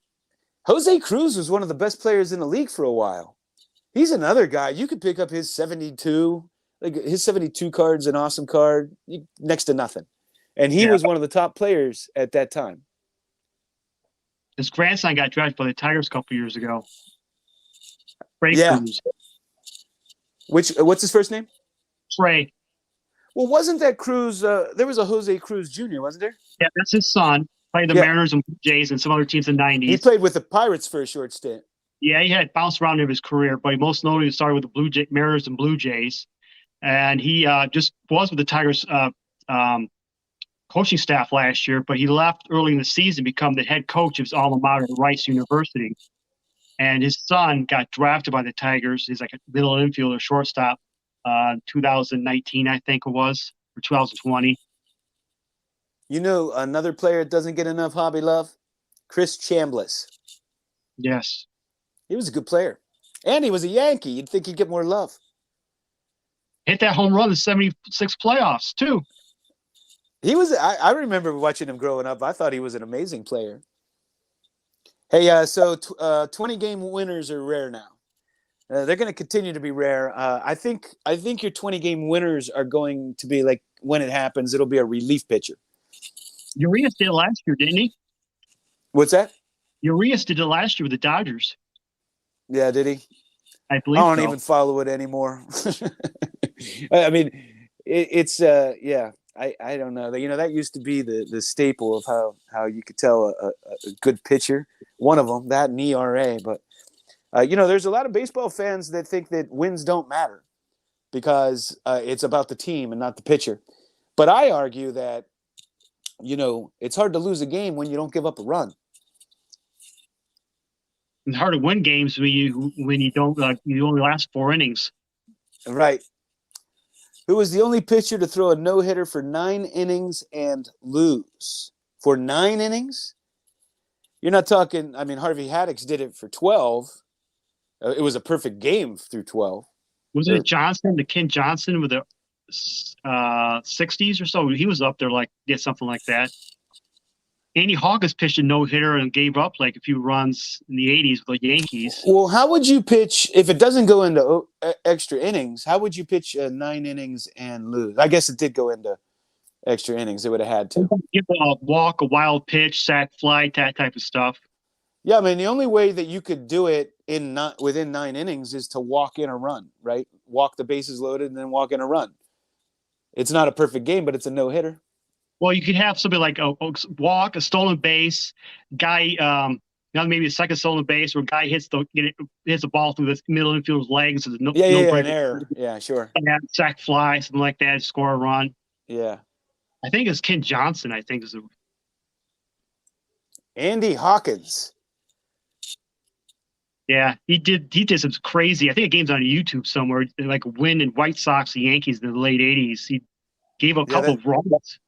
Jose Cruz was one of the best players in the league for a while. He's another guy. You could pick up his 72. Like, his 72 card's an awesome card. Next to nothing. And he was one of the top players at that time. His grandson got drafted by the Tigers a couple years ago. Trey Cruz. What's his first name? Trey. Well, wasn't that Cruz? There was a Jose Cruz Jr., wasn't there? Yeah, that's his son. Played the Mariners and Blue Jays and some other teams in the 90s. He played with the Pirates for a short stint. Yeah, he had bounced around in his career, but he most notably started with the Mariners and Blue Jays. And he just was with the Tigers coaching staff last year, but he left early in the season to become the head coach of his alma mater, Rice University. And his son got drafted by the Tigers. He's like a middle infielder, shortstop, 2019, I think it was, or 2020. You know another player that doesn't get enough hobby love? Chris Chambliss. Yes. He was a good player. And he was a Yankee. You'd think he'd get more love. Hit that home run in the 76 playoffs, too. He was. I remember watching him growing up. I thought he was an amazing player. Hey, so 20-game winners are rare now. They're going to continue to be rare. I think your 20-game winners are going to be, like, when it happens, it'll be a relief pitcher. Urias did it last year, didn't he? What's that? Urias did it last year with the Dodgers. Yeah, did he? I believe I don't even follow it anymore. I mean, it's yeah. I don't know. That used to be the staple of how you could tell a good pitcher. One of them, that and ERA. But there's a lot of baseball fans that think that wins don't matter because it's about the team and not the pitcher. But I argue that it's hard to lose a game when you don't give up a run. It's hard to win games when you don't you only last 4 innings. Right. Who was the only pitcher to throw a no-hitter for 9 innings and lose? For 9 innings? You're not talking. I mean, Harvey Haddix did it for 12. It was a perfect game through 12. Was it Johnson, the Ken Johnson with the 60s or so? He was up there did something like that. Andy Hawkins pitched a no-hitter and gave up like a few runs in the '80s with the Yankees. Well, how would you pitch if it doesn't go into extra innings? How would you pitch 9 innings and lose? I guess it did go into extra innings. It would have had to. Give a walk, a wild pitch, sac fly, that type of stuff. Yeah, I mean, the only way that you could do it in not within 9 innings is to walk in a run, right? Walk the bases loaded and then walk in a run. It's not a perfect game, but it's a no hitter. Well, you could have something like a walk, a stolen base, guy, maybe a second stolen base, where a guy hits the ball through the middle infielder's legs. So Yeah, no an error. Yeah, sure. Sack fly, something like that, score a run. Yeah. I think it's Ken Johnson. I think is Andy Hawkins. Yeah, he did some crazy. I think a game's on YouTube somewhere, like a win in White Sox, the Yankees in the late '80s. He gave a couple of runs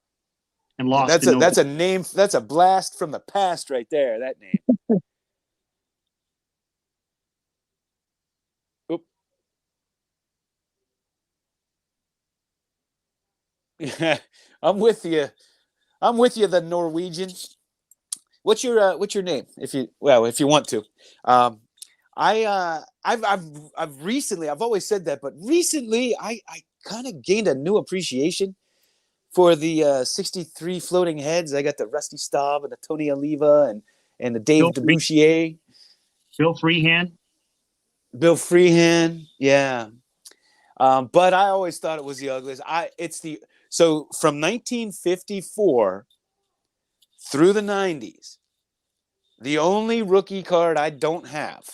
and lost. That's a name. That's a blast from the past right there. That name. Oop. Yeah, I'm with you. The Norwegian. What's your name? If you want to. I've recently, I've always said that, but recently I kind of gained a new appreciation for the 63 floating heads. I got the Rusty Staub and the Tony Oliva and the Dave DeBouchier. Bill Freehan. Yeah. But I always thought it was the ugliest. So from 1954 through the 90s, the only rookie card I don't have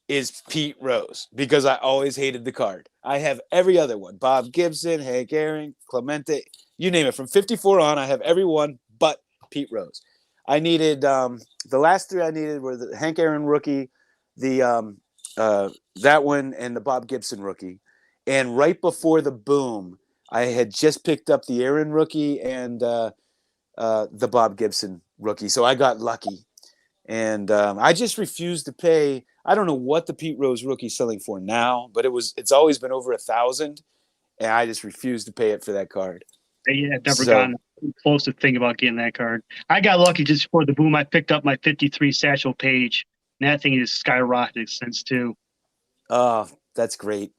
is Pete Rose, because I always hated the card. I have every other one. Bob Gibson, Hank Aaron, Clemente, you name it. From 54 on, I have every one but Pete Rose. I needed the last three I needed were the Hank Aaron rookie, the that one, and the Bob Gibson rookie. And right before the boom, I had just picked up the Aaron rookie and the Bob Gibson rookie. So I got lucky. And I just refused to pay. I don't know what the Pete Rose rookie's selling for now, but it's always been over 1,000, and I just refused to pay it for that card. Yeah, I've never gotten close to thinking about getting that card. I got lucky just before the boom. I picked up my 53 Satchel Paige, and that thing is skyrocketed since too. Oh, that's great.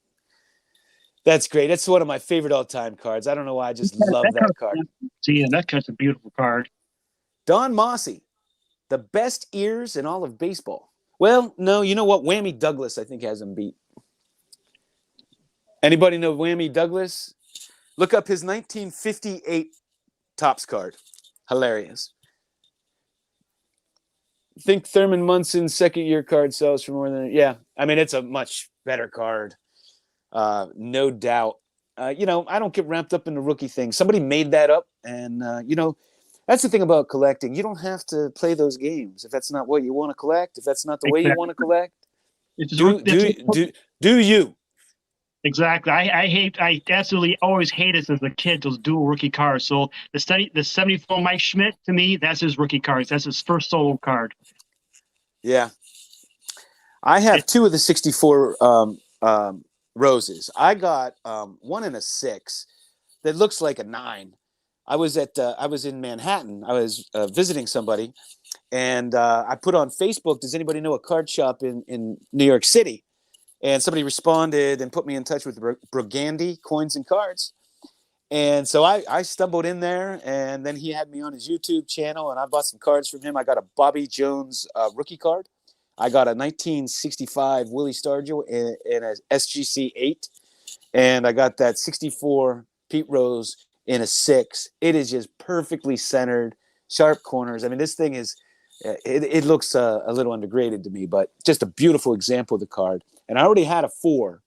That's great. That's one of my favorite all-time cards. I don't know why. I just love that card. Yeah, that card's a beautiful card. Don Mossy, the best ears in all of baseball. Well, no, you know what? Whammy Douglas, I think, has him beat. Anybody know Whammy Douglas? Look up his 1958 Topps card. Hilarious. I think Thurman Munson's second-year card sells for more than... Yeah, I mean, it's a much better card. No doubt. I don't get ramped up in the rookie thing. Somebody made that up, and, that's the thing about collecting. You don't have to play those games if that's not what you want to collect. If that's not the way you want to collect, do you? Exactly. I absolutely always hated as a kid those dual rookie cards. So the 74 Mike Schmidt, to me, that's his rookie cards. That's his first solo card. Yeah. I have two of the 64 roses. I got one in a 6 that looks like a 9. I was in Manhattan. I was visiting somebody, and I put on Facebook, does anybody know a card shop in New York City? And somebody responded and put me in touch with Brogandi Coins and Cards. And so I stumbled in there, and then he had me on his YouTube channel, and I bought some cards from him. I got a Bobby Jones rookie card. I got a 1965 Willie Stargell in a SGC 8. And I got that 64 Pete Rose in a 6. It is just perfectly centered, sharp corners. I mean, this thing is, it looks a little undergraded to me, but just a beautiful example of the card. And I already had a 4,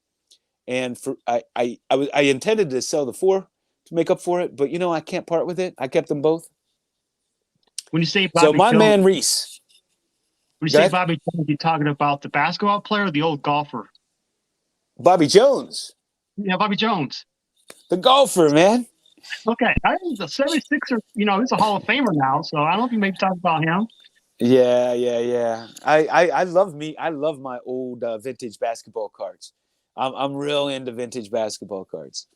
and I intended to sell the 4 to make up for it, but I can't part with it. I kept them both. When you say Bobby Jones, man Reese, when you say Bobby Jones, you're talking about the basketball player or the old golfer? Bobby Jones. Yeah, Bobby Jones. The golfer, man. Okay, I think the 76er, he's a Hall of Famer now, so I don't know if you maybe talk about him. Yeah. I love my old vintage basketball cards. I'm real into vintage basketball cards.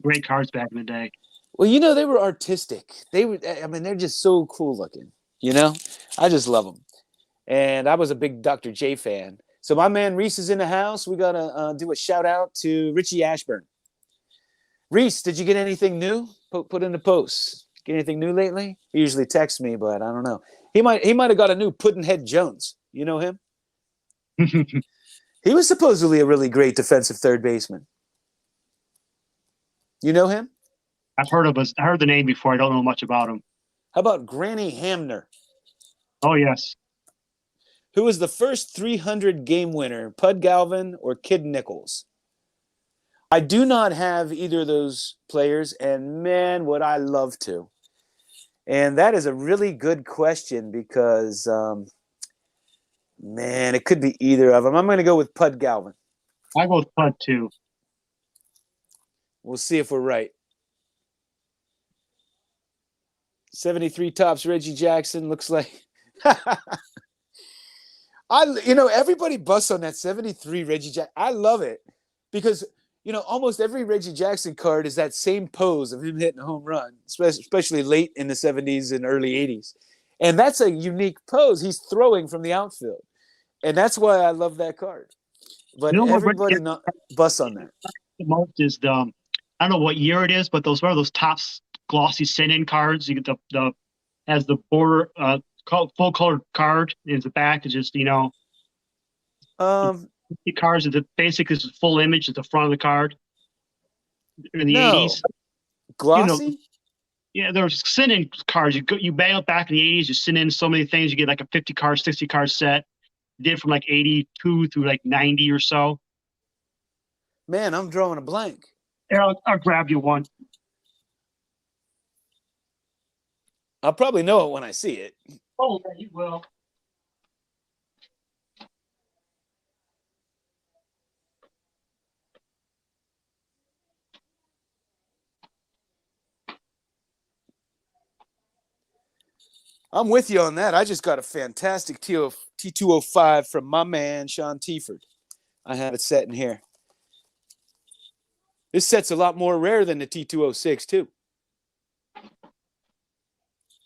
Great cards back in the day. Well, they were artistic. They're just so cool looking. You know, I just love them. And I was a big Dr. J fan. So my man Reese is in the house. We got to do a shout out to Richie Ashburn. Reese, did you get anything new? Put in the post. Get anything new lately? He usually texts me, but I don't know. He might have got a new Puddinhead Jones. You know him? He was supposedly a really great defensive third baseman. You know him? I've heard of us. I heard the name before. I don't know much about him. How about Granny Hamner? Oh yes. Who was the first 300 game winner, Pud Galvin or Kid Nichols? I do not have either of those players, and man, would I love to. And that is a really good question because, man, it could be either of them. I'm going to go with Pud Galvin. I go with Pud too. We'll see if we're right. 73 tops Reggie Jackson looks like. Everybody busts on that 73 Reggie Jackson. I love it because, almost every Reggie Jackson card is that same pose of him hitting a home run, especially late in the 70s and early 80s. And that's a unique pose. He's throwing from the outfield. And that's why I love that card. But everybody busts on that. The most is I don't know what year it is, but those tops glossy send-in cards. You get the as the border full colored card is the back is just the cards are the basic is the full image at the front of the card in the 80s. Glossy? Yeah, there's send-in cards. You bail back in the 80s, you send in so many things, you get like a 50 card, 60 card set. Did from like 82 through like 90 or so. Man, I'm drawing a blank. Yeah, I'll grab you one. I'll probably know it when I see it. Oh, yeah, you will. I'm with you on that. I just got a fantastic T205 from my man, Sean Tieford. I have it set in here. This set's a lot more rare than the T206, too.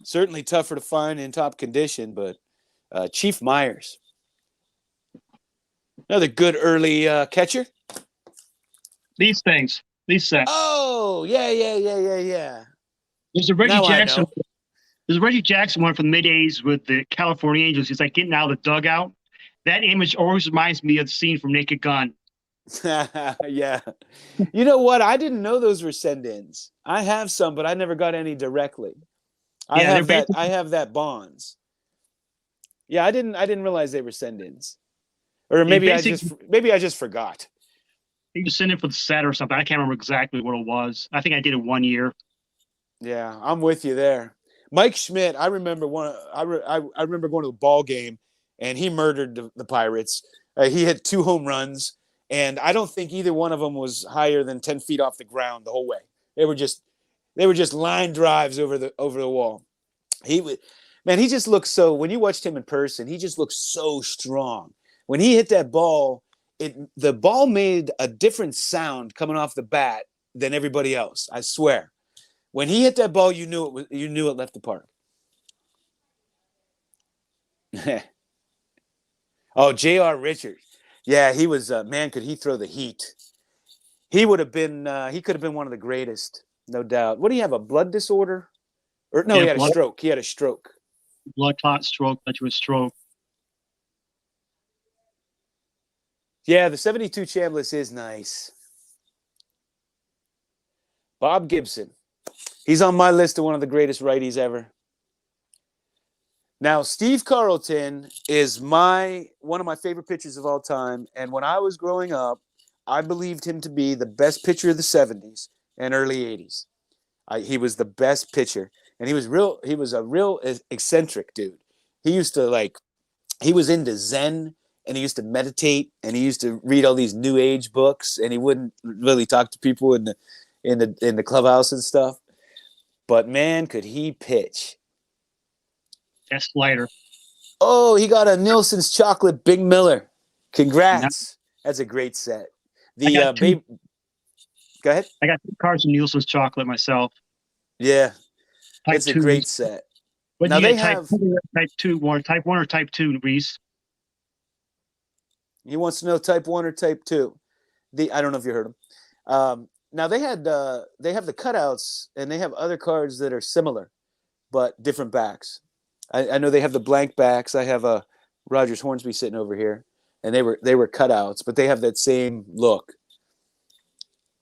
Certainly tougher to find in top condition, but Chief Myers. Another good early catcher. These sets. Oh, yeah. There's a Reggie Jackson. There's a Reggie Jackson one from the mid-80s with the California Angels. He's like getting out of the dugout. That image always reminds me of the scene from Naked Gun. Yeah. You know what? I didn't know those were send-ins. I have some, but I never got any directly. I have that Bonds. Yeah, I didn't realize they were send-ins. Or maybe I just forgot. He was sending for the set or something. I can't remember exactly what it was. I think I did it 1 year. Yeah, I'm with you there. Mike Schmidt, I remember I remember going to a ball game, and he murdered the Pirates. He hit 2 home runs, and I don't think either one of them was higher than 10 feet off the ground the whole way. They were just line drives over the wall. He just looks so. When you watched him in person, he just looks so strong. When he hit that ball, the ball made a different sound coming off the bat than everybody else. I swear. When he hit that ball, you knew it left the park. Oh, J.R. Richards. Yeah, he was man, could he throw the heat. He would have been he could have been one of the greatest, no doubt. What do you have, a blood disorder? Or no, he had a stroke. He had a stroke. Blood clot stroke, led to a stroke. Yeah, the 72 Chambliss is nice. Bob Gibson. He's on my list of one of the greatest righties ever. Now, Steve Carlton is one of my favorite pitchers of all time. And when I was growing up, I believed him to be the best pitcher of the 70s and early 80s. He was the best pitcher. And he was a real eccentric dude. He used to he was into Zen, and he used to meditate, and he used to read all these new age books, and he wouldn't really talk to people in the clubhouse and stuff. But man, could he pitch. That slider. Oh, he got a Nielsen's Chocolate Big Miller. Congrats. That's a great set. Go ahead. I got 2 cards of Nielsen's Chocolate myself. Yeah. It's a great set. What do Now you they get? Type have. 2, type 1 or type 2, Reese? He wants to know type 1 or type 2. I don't know if you heard him. Now they have the cutouts, and they have other cards that are similar but different backs. I know they have the blank backs. I have a Rogers Hornsby sitting over here, and they were cutouts, but they have that same look.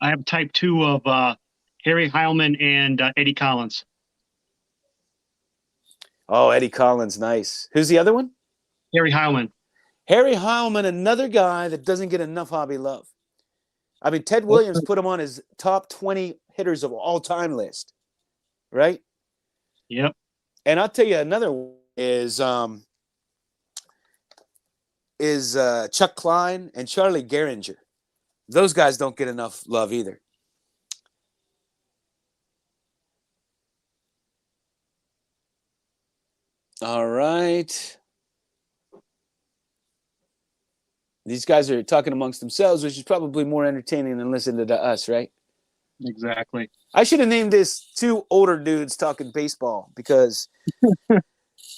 I have type 2 of Harry Heilman and Eddie Collins. Oh, Eddie Collins, nice. Who's the other one? Harry Heilman. Harry Heilman, another guy that doesn't get enough hobby love. I mean, Ted Williams put him on his top 20 hitters of all time list, right? Yep. And I'll tell you another one is Chuck Klein and Charlie Gehringer. Those guys don't get enough love either. All right. These guys are talking amongst themselves, which is probably more entertaining than listening to us, right? Exactly. I should have named this two older dudes talking baseball because,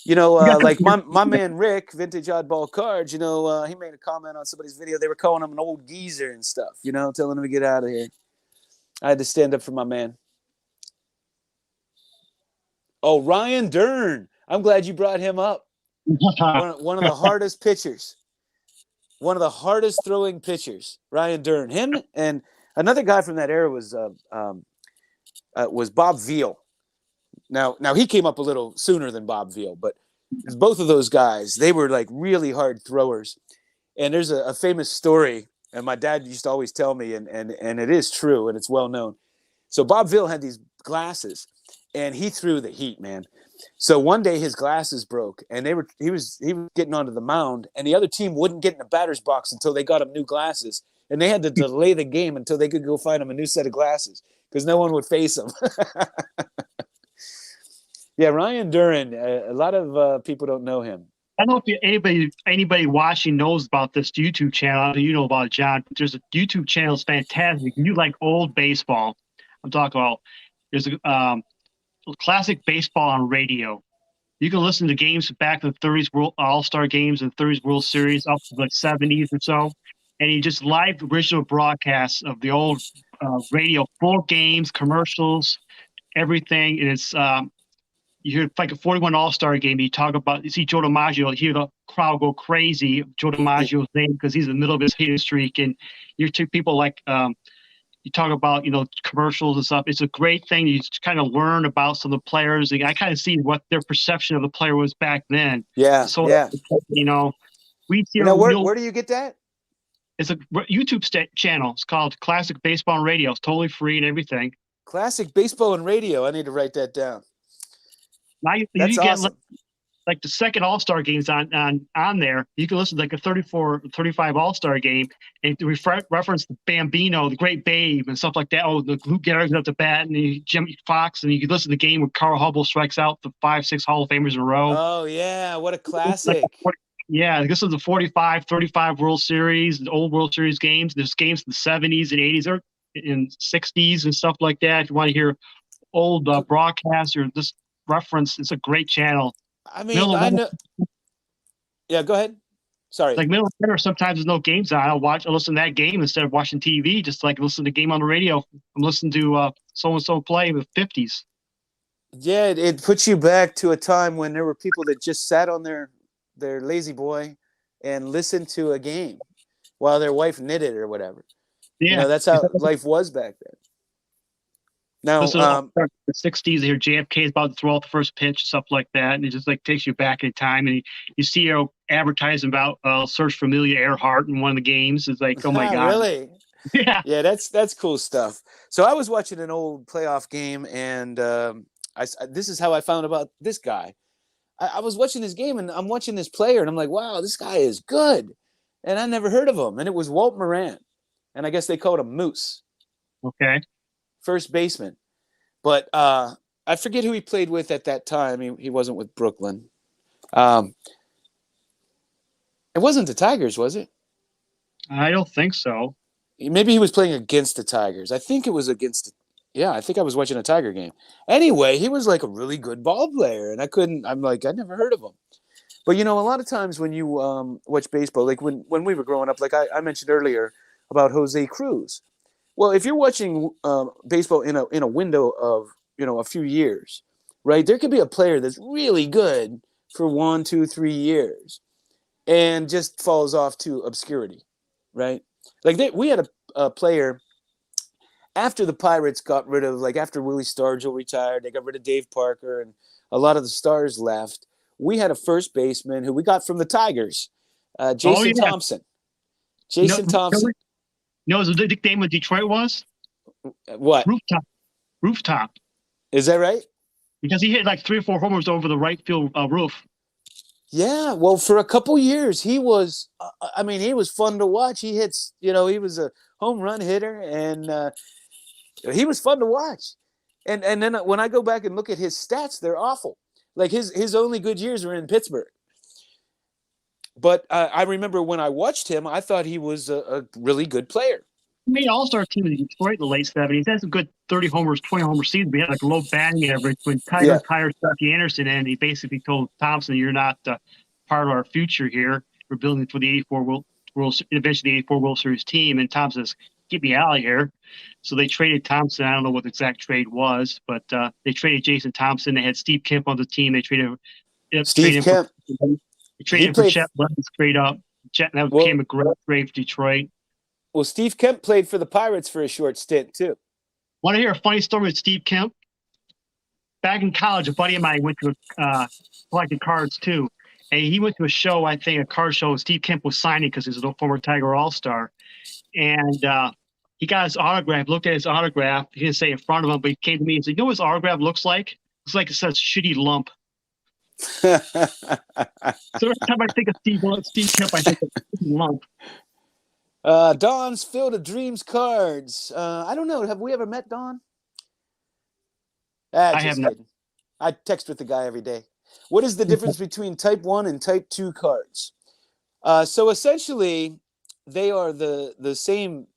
like my man Rick, Vintage Oddball Cards, he made a comment on somebody's video. They were calling him an old geezer and stuff, telling him to get out of here. I had to stand up for my man. Oh, Ryan Dern. I'm glad you brought him up. One of the hardest pitchers. One of the hardest throwing pitchers, Ryan Dern. Him and another guy from that era was Bob Veal. Now he came up a little sooner than Bob Veal, but both of those guys, they were like really hard throwers. And there's a famous story, and my dad used to always tell me, and it is true, and it's well known. So Bob Veal had these glasses, and he threw the heat, man. So one day his glasses broke, and he was getting onto the mound, and the other team wouldn't get in the batter's box until they got him new glasses, and they had to delay the game until they could go find him a new set of glasses because no one would face him. Yeah, Ryan Duran. A lot of people don't know him. I don't know if anybody watching knows about this YouTube channel. You know about it, John. There's a YouTube channel that's fantastic. You like old baseball. I'm talking about there's a classic baseball on radio. You can listen to games back in the 30s World All-Star games and 30s World Series up to the 70s or so. And he just live original broadcasts of the old radio, full games, commercials, everything. And it's you hear like a 41 All-Star game. You see Joe DiMaggio, you hear the crowd go crazy. Joe DiMaggio's name because he's in the middle of his hitting streak. And you hear people like you talk about, commercials and stuff. It's a great thing. You kind of learn about some of the players. And I kind of see what their perception of the player was back then. Yeah, so, yeah. We hear where do you get that? It's a YouTube channel. It's called Classic Baseball and Radio. It's totally free and everything. Classic Baseball and Radio. I need to write that down. That's awesome. Like the second All-Star games on there, you can listen to like a 34, 35 All-Star game and reference the Bambino, the Great Babe, and stuff like that. Oh, the Lou Gehrig's up to bat, and Jimmy Fox, and you can listen to the game where Carl Hubble strikes out the 5-6 Hall of Famers in a row. Oh yeah, what a classic! This is the 45, 35 World Series, the old World Series games. There's games in the 70s and 80s or in 60s and stuff like that. If you want to hear old broadcasts or this reference, it's a great channel. I mean, I know. Yeah, go ahead. Sorry. Like middle of winter, sometimes there's no games on. I'll listen to that game instead of watching TV. Just like listen to the game on the radio. I'm listening to so and so play in the 50s. Yeah, it puts you back to a time when there were people that just sat on their lazy boy and listened to a game while their wife knitted or whatever. Yeah, that's how life was back then. Now, the 60s here, JFK is about to throw out the first pitch, stuff like that, and it just like takes you back in time, and you see advertising about search for Amelia Earhart in one of the games. It's like, oh my god, really? Yeah, that's cool stuff. So I was watching an old playoff game, and this is how I found about this guy. I was watching this game, and I'm watching this player, and I'm like, wow, this guy is good, and I never heard of him, and it was Walt Moran, and I guess they called him Moose. Okay. First baseman. But I forget who he played with at that time. He wasn't with Brooklyn. It wasn't the Tigers, was it? I don't think so. Maybe he was playing against the Tigers. I think it was against Yeah, I think I was watching a Tiger game. Anyway, he was like a really good ball player, and I'm like, I never heard of him. But a lot of times when you watch baseball, like when we were growing up, like I mentioned earlier about Jose Cruz. Well, if you're watching baseball in a window of a few years, right? There could be a player that's really good for 1, 2, 3 years, and just falls off to obscurity, right? Like we had a player after the Pirates got rid of, like after Willie Stargell retired, they got rid of Dave Parker, and a lot of the stars left. We had a first baseman who we got from the Tigers, Oh Jason yeah. Thompson. You know, Jason you know, Thompson. what the nickname of Detroit was? What Rooftop. Rooftop. is that right? Because he hit like 3 or 4 homers over the right field roof. Yeah, well, for a couple years, he was. I mean, he was fun to watch. He hits. He was a home run hitter, and he was fun to watch. And then when I go back and look at his stats, they're awful. Like his only good years were in Pittsburgh. But I remember when I watched him, I thought he was a really good player. He made All-Star team in Detroit in the late '70s. He had some good 30 homers, 20 homer seasons. But he had like low batting average when Yeah, Tigers hired Stucky Anderson, and he basically told Thompson, "You're not part of our future here. We're building for the '84 eventually the '84 World Series team." And Thompson says, "Get me out of here." So they traded Thompson. I don't know what the exact trade was, but they traded Jason Thompson. They had Steve Kemp on the team. They Steve traded him Kemp. He for played Chet Lemon straight up. That well. became a great trade for Detroit. Well, Steve Kemp played for the Pirates for a short stint too. Want to hear a funny story with Steve Kemp? Back in college, a buddy of mine went to collected cards too, and he went to a show, I think, a card show. Steve Kemp was signing because he's a former Tiger All-Star, and he got his autograph. Looked at his autograph. He didn't say in front of him, but he came to me and said, "You know what his autograph looks like? It's like it says shitty lump." So every time I think of Steve Kemp, I think of shitty lump. Don's Field of Dreams cards. I don't know. Have we ever met Don? I have Just not. kidding. I text with the guy every day. What is the difference between Type 1 and Type 2 cards? So essentially, they are the same.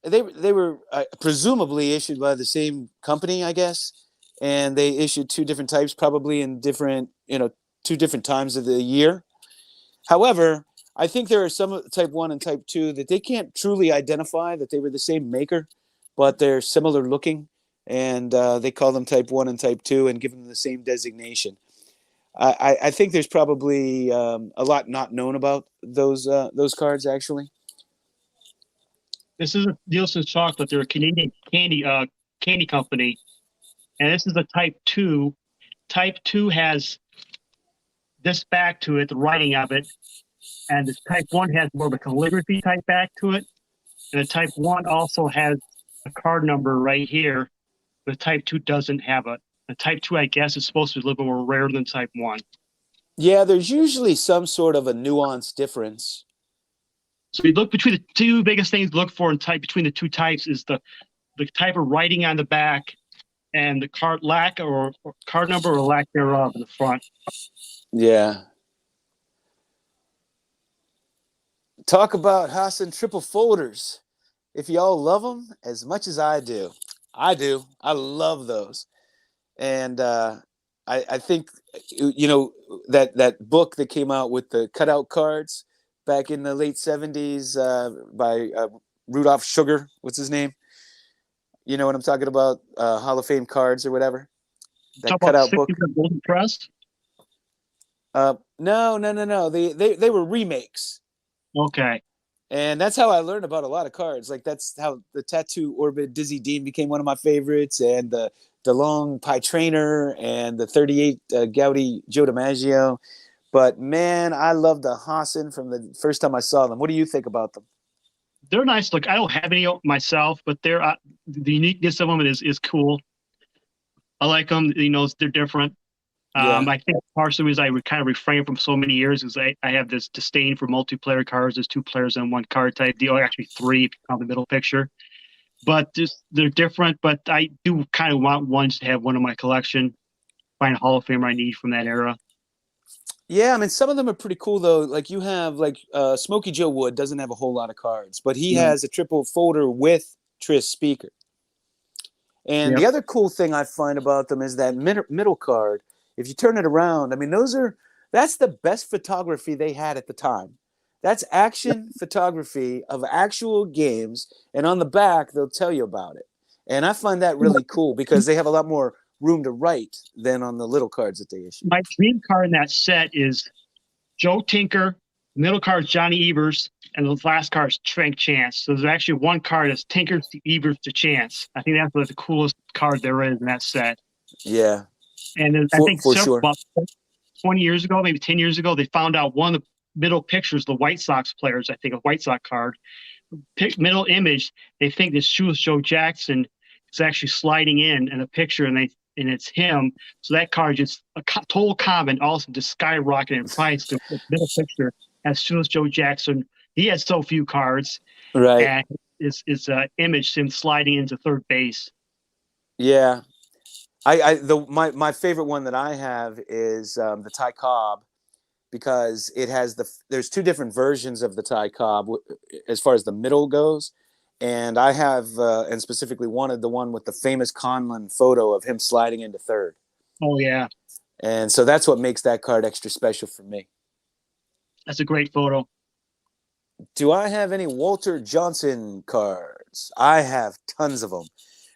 They were presumably issued by the same company, I guess, and they issued two different types, probably in different, two different times of the year. However, I think there are some Type 1 and Type 2 that they can't truly identify that they were the same maker, but they're similar looking, and they call them Type 1 and Type 2 and give them the same designation. I think there's probably a lot not known about those cards, actually. This is a Nielsen chocolate. They're a Canadian candy company, and this is a Type 2. Type 2 has this back to it, the writing of it, and the Type 1 has more of a calligraphy type back to it. And the Type 1 also has a card number right here, but Type 2 doesn't have it. The Type 2, I guess, is supposed to be a little bit more rare than Type 1. Yeah, there's usually some sort of a nuance difference. So you look between the two biggest things to look for in between the two types is the type of writing on the back and the card lack or card number or lack thereof in the front. Yeah. Talk about Hassan triple folders. If y'all love them as much as I do. I do. I love those. And I think, that book that came out with the cutout cards back in the late 70s by Rudolph Sugar. What's his name? You know what I'm talking about? Hall of Fame cards or whatever. That cutout book. Golden Press? No. They were remakes. Okay. And that's how I learned about a lot of cards. Like that's how the Tattoo Orbit Dizzy Dean became one of my favorites, and the DeLong Pie Trainer, and the 38 Gowdy Joe DiMaggio. But man, I love the Hassan from the first time I saw them. What do you think about them? They're nice. Look, I don't have any myself, but they're the uniqueness of them is cool. I like them. They're different. Yeah. I think partially is I would kind of refrain from so many years is I have this disdain for multiplayer cards. There's two players on one card type deal, actually three if you count the middle picture. But they're different. But I do kind of want ones to have one in my collection. Find a Hall of Famer I need from that era. Yeah, I mean, some of them are pretty cool though. Like you have Smokey Joe Wood doesn't have a whole lot of cards, but he has a triple folder with Tris Speaker. And the Yep. other cool thing I find about them is that middle card. If you turn it around, I mean, that's the best photography they had at the time. That's action photography of actual games, and on the back they'll tell you about it. And I find that really cool because they have a lot more room to write than on the little cards that they issue. My dream card in that set is Joe Tinker, middle card is Johnny Evers, and the last card is Frank Chance. So there's actually one card that's Tinker to Evers to Chance. I think that's the coolest card there is in that set. Yeah, And I for think for sure. about 20 years ago, maybe 10 years ago, they found out one of the middle pictures, the White Sox players, I think a White Sox card, middle image, they think this Shoeless Joe Jackson is actually sliding in a picture, and it's him. So that card just a total comment also just skyrocketed in price. The middle picture has Shoeless Joe Jackson. He has so few cards, Right. and it's image him sliding into third base. Yeah. My favorite one that I have is the Ty Cobb, because it has there's two different versions of the Ty Cobb as far as the middle goes, and I have and specifically wanted the one with the famous Conlon photo of him sliding into third, Oh yeah, and so that's what makes that card extra special for me. that's a great photo. Do I have any Walter Johnson cards? I have tons of them.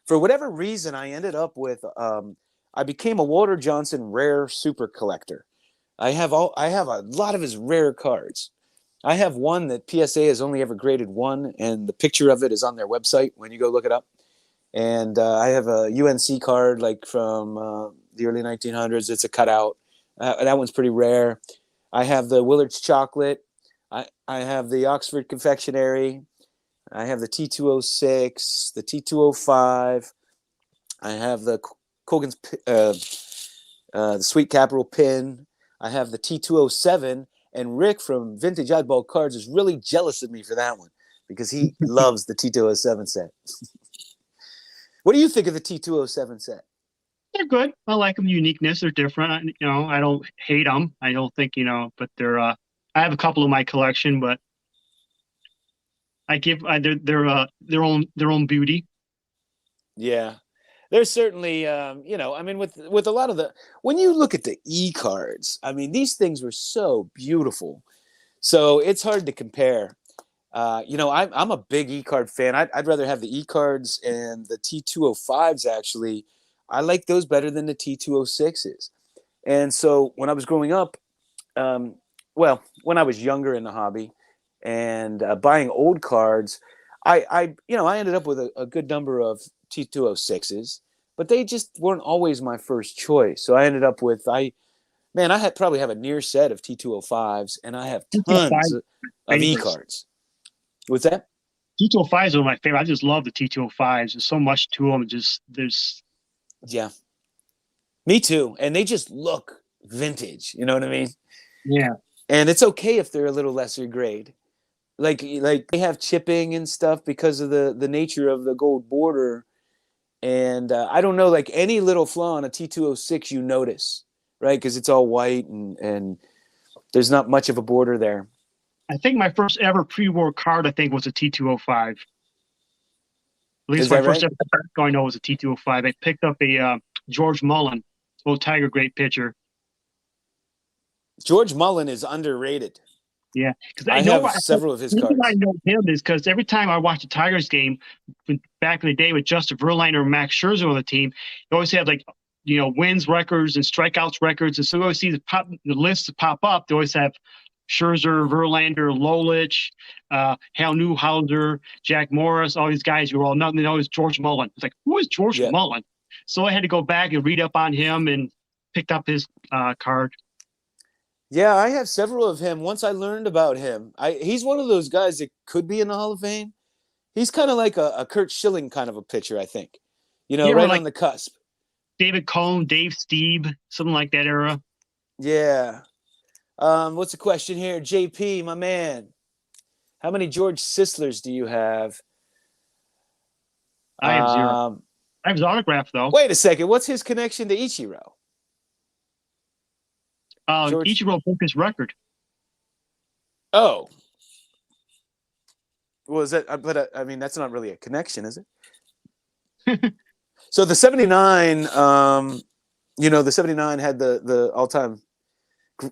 For whatever reason, I ended up with I became a Walter Johnson rare super collector. I have a lot of his rare cards. I have one that PSA has only ever graded one, and the picture of it is on their website when you go look it up. And I have a UNC card like from the early 1900s. It's a cutout. That one's pretty rare. I have the Willard's chocolate. I have the Oxford confectionery. I have the T206, the T205. I have the Colgan's the Sweet Capital pin. I have the T207, and Rick from Vintage Oddball Cards is really jealous of me for that one because he loves the T207 set. What do you think of the T207 set? They're good. I like them. Uniqueness. They're different. I don't hate them. I don't think but they're. I have a couple in my collection, but I give they're their own beauty. Yeah, there's certainly I mean with a lot of the when you look at the e cards, I mean these things were so beautiful, so it's hard to compare. I'm a big e card fan. I'd rather have the e cards and the T205s actually. I like those better than the T206s. And so when I was growing up, um, when I was younger in the hobby and buying old cards, I ended up with a good number of T206s, but they just weren't always my first choice. So I ended up with I had probably have a near set of T205s, and I have tons of e Favorites. cards. What's that? T205s are my favorite. I just love the T205s. There's so much to them. Just there's. Yeah, me too. And they just look vintage. You know what I mean? Yeah. And it's okay if they're a little lesser grade. Like they have chipping and stuff because of the nature of the gold border. And I don't know, like any little flaw on a T206 you notice, right? Because it's all white and there's not much of a border there. I think my first ever pre-war card, I think, was a T205. At Is least my that first right? ever card I know was a T205. I picked up a George Mullen, old Tiger, great pitcher. George Mullen is underrated. Yeah, because I have several of his the reason I cards. know him is because every time I watch a Tigers game back in the day with Justin Verlander and Max Scherzer on the team, they always had wins records and strikeouts records, and so you always see the lists pop up. They always have Scherzer, Verlander, Lolich, Hal Newhouser, Jack Morris, all these guys who were all nothing. They know is George Mullen. It's like, who is George Yeah. Mullen? So I had to go back and read up on him and picked up his card. Yeah, I have several of him. Once I learned about him, he's one of those guys that could be in the Hall of Fame. He's kind of like a Kurt Schilling kind of a pitcher, I think. Yeah, or Right like on the cusp. David Cohn, Dave Stieb, something like that era. Yeah. What's the question here? JP, my man. How many George Sislers do you have? I have zero. I have his autograph though. Wait a second. What's his connection to Ichiro? George. Ichiro broke his record. Oh. Well, is that? But I mean, that's not really a connection, is it? So the 79, the 79 had the all-time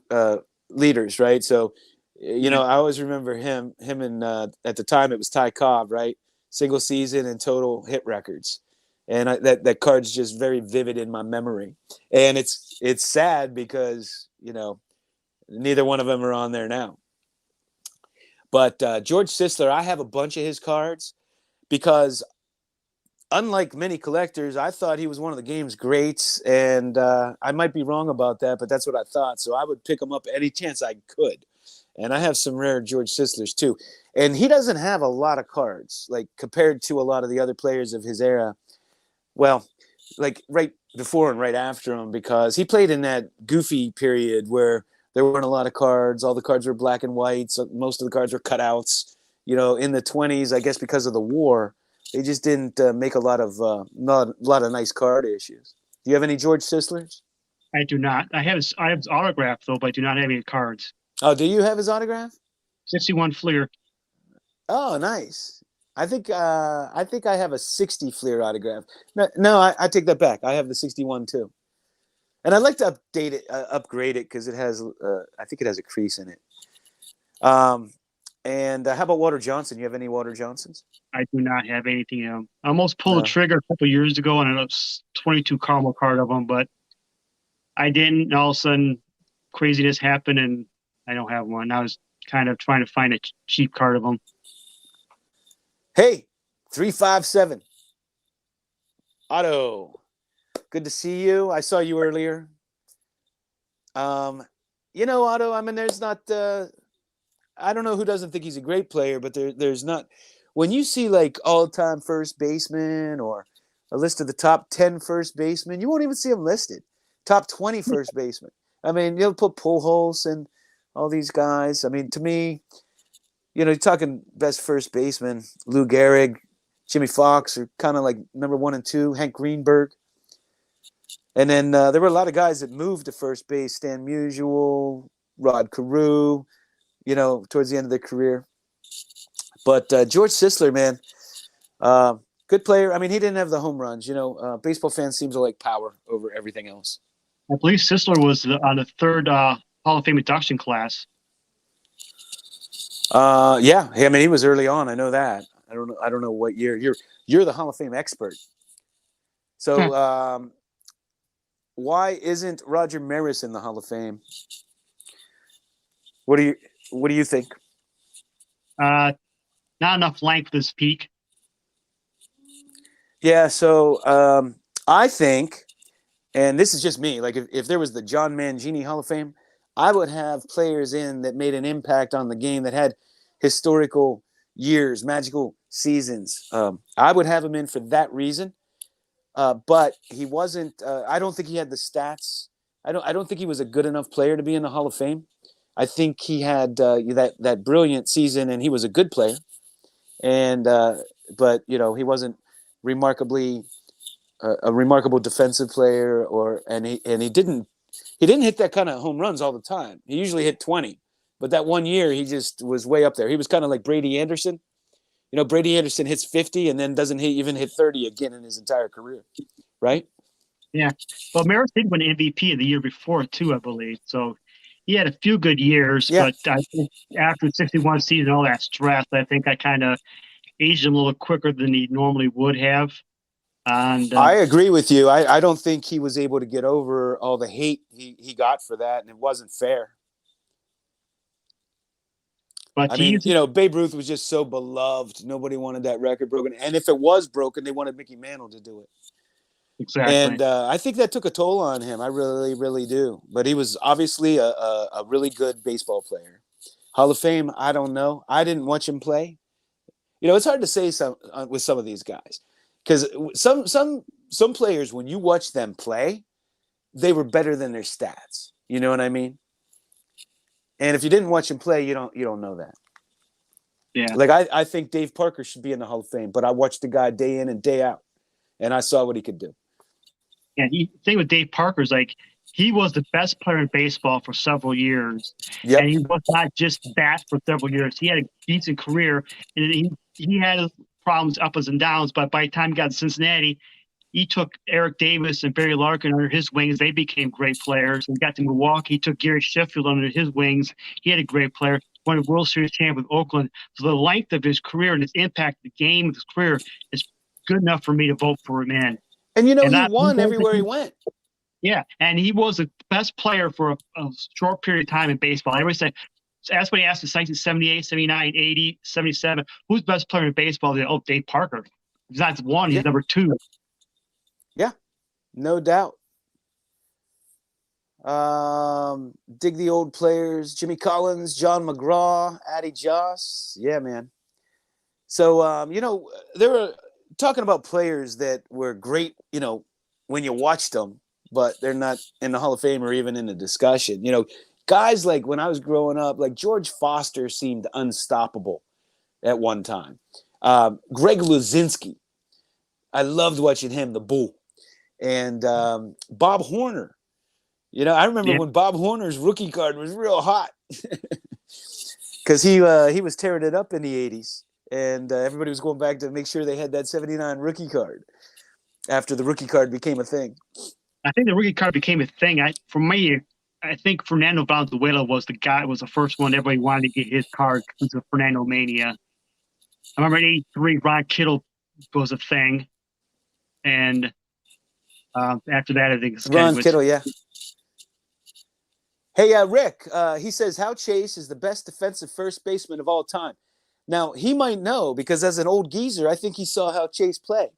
uh, leaders, right? So, Yeah. I always remember him and at the time it was Ty Cobb, right? Single season and total hit records. And that card's just very vivid in my memory. And it's sad because, neither one of them are on there now. But George Sisler, I have a bunch of his cards because unlike many collectors, I thought he was one of the game's greats, and I might be wrong about that, but that's what I thought. So I would pick him up any chance I could. And I have some rare George Sislers too. And he doesn't have a lot of cards, like compared to a lot of the other players of his era. Well, like right before and right after him, because he played in that goofy period where there weren't a lot of cards. All the cards were black and white. So most of the cards were cutouts. In the 20s, I guess because of the war, they just didn't make a lot of not a lot of nice card issues. Do you have any George Sislers? I do not. I have his autograph though, but I do not have any cards. Oh, do you have his autograph? 61 Fleer. Oh, nice. I think I have a 60 Fleer autograph. No, I take that back. I have the 61 too. And I'd like to upgrade it because it has, I think it has a crease in it. And how about Walter Johnson? You have any Walter Johnsons? I do not have anything. I almost pulled the No. trigger a couple years ago on a 22 caramel card of them, but I didn't. And all of a sudden, craziness happened, and I don't have one. I was kind of trying to find a cheap card of them. Hey, 357. Otto, good to see you. I saw you earlier. Otto, I mean, there's not, I don't know who doesn't think he's a great player, but there's not. When you see like all-time first baseman or a list of the top 10 first basemen, you won't even see them listed. Top 20 first baseman. I mean, you'll put Pujols and all these guys. I mean, to me, you're talking best first baseman, Lou Gehrig, Jimmy Fox are kind of like number 1 and 2, Hank Greenberg. And then there were a lot of guys that moved to first base, Stan Musial, Rod Carew, towards the end of their career. But George Sisler, man, good player. I mean, he didn't have the home runs. Baseball fans seem to like power over everything else. I believe Sisler was on the third Hall of Fame induction class. Yeah. I mean, he was early on. I know that. I don't know what year. You're the Hall of Fame expert. So why isn't Roger Maris in the Hall of Fame? What do you think? Not enough length for this peak. Yeah. So I think, and this is just me, like if there was the John Mangini Hall of Fame, I would have players in that made an impact on the game, that had historical years, magical seasons. I would have him in for that reason. But he wasn't. I don't think he had the stats. I don't think he was a good enough player to be in the Hall of Fame. I think he had that brilliant season, and he was a good player. And but he wasn't remarkably a remarkable defensive player, and he didn't hit that kind of home runs all the time. He usually hit 20, but that one year he just was way up there. He was kind of like Brady Anderson. Brady Anderson hits 50 and then doesn't even hit 30 again in his entire career, right? Yeah. Well, Maris did win MVP the year before too, I believe. So he had a few good years, Yeah. but I think after the 61 season, all that stress, I think I kind of aged him a little quicker than he normally would have. And I agree with you. I don't think he was able to get over all the hate he got for that, and it wasn't fair. but I mean, Babe Ruth was just so beloved. Nobody wanted that record broken. And if it was broken, they wanted Mickey Mantle to do it. exactly. And I think that took a toll on him. I really, really do. But he was obviously a really good baseball player. Hall of Fame, I don't know. I didn't watch him play. It's hard to say with some of these guys. Because some players, when you watch them play, they were better than their stats. You know what I mean? And if you didn't watch him play, you don't know that. Yeah. Like I think Dave Parker should be in the Hall of Fame, but I watched the guy day in and day out, and I saw what he could do. And the thing with Dave Parker is like he was the best player in baseball for several years. Yep. And he was not just that for several years. He had a decent career, and he had problems, ups and downs. But by the time he got to Cincinnati, he took Eric Davis and Barry Larkin under his wings. They became great players. And got to Milwaukee. He took Gary Sheffield under his wings. He had a great player. Won a World Series champ with Oakland. So the length of his career and his impact, the game of his career, is good enough for me to vote for him in. And you know, And he I, won everywhere he went. yeah, and he was the best player for a short period of time in baseball. I always say, everybody asked the Saints in 78, 79, 80, 77, who's the best player in baseball? They, oh, Dave Parker. He's not one, he's number two. Yeah, no doubt. Dig the old players, Jimmy Collins, John McGraw, Addie Joss. Yeah, man. So, you know, they were talking about players that were great, you know, when you watched them, but they're not in the Hall of Fame or even in the discussion. You know, guys like when I was growing up, like George Foster seemed unstoppable at one time. Greg Luzinski, I loved watching him, the Bull. And Bob Horner. You know, I remember when Bob Horner's rookie card was real hot because he was tearing it up in the 80s. And everybody was going back to make sure they had that 79 rookie card after the rookie card became a thing. I think the rookie card became a thing. For me, I think Fernando Valenzuela was the first one everybody wanted to get his card because of Fernando Mania. I remember in '83, Ron Kittle was a thing. And after that, I think it's Ron Kittle, yeah. Hey, Rick, he says, Hal Chase is the best defensive first baseman of all time. Now, he might know because as an old geezer, I think he saw Hal Chase play.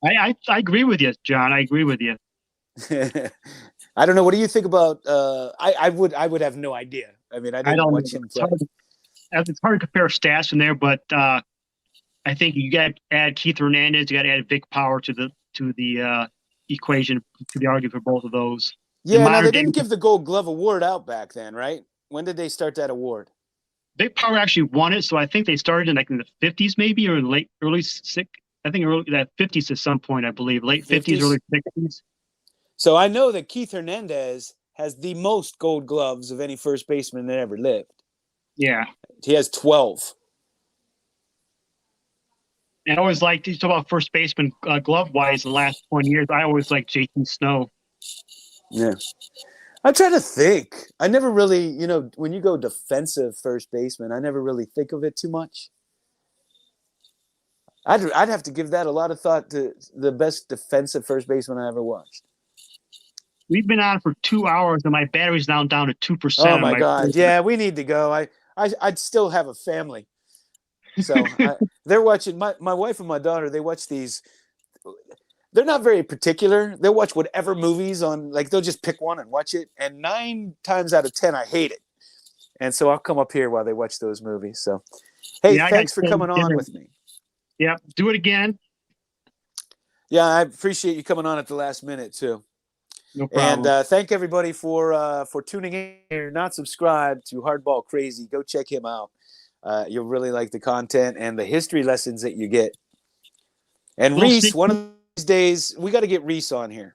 I agree with you, John. I agree with you. I don't know. What do you think about I would have no idea. I mean, I didn't watch him play. It's hard to compare stats from there, but I think you got to add Keith Hernandez. You got to add Vic Power to the equation, to the argument for both of those. Yeah, now they didn't give the Gold Glove award out back then, right? When did they start that award? Vic Power actually won it, so I think they started in the 50s, maybe, or early 50s at some point, I believe, late 50s, early 60s. So I know that Keith Hernandez has the most Gold Gloves of any first baseman that ever lived. Yeah, he has 12. And I always liked, you talk about first baseman glove-wise the last 20 years, I always liked Jason Snow. Yeah. I'm trying to think. I never really, you know, when you go defensive first baseman, I never really think of it too much. I'd have to give that a lot of thought to the best defensive first baseman I ever watched. We've been on for 2 hours and my battery's now down to 2%. Oh my God. Yeah, we need to go. I'd still have a family. So they're watching, my wife and my daughter, they watch these. They're not very particular. They'll watch whatever movies on, like they'll just pick one and watch it. And 9 times out of 10, I hate it. And so I'll come up here while they watch those movies. So, hey, thanks for coming on with me. Yeah, do it again. Yeah, I appreciate you coming on at the last minute too. No problem. And thank everybody for tuning in. If you're not subscribed to Hardball Crazy, go check him out. You'll really like the content and the history lessons that you get. And Reese, one of these days, we got to get Reese on here.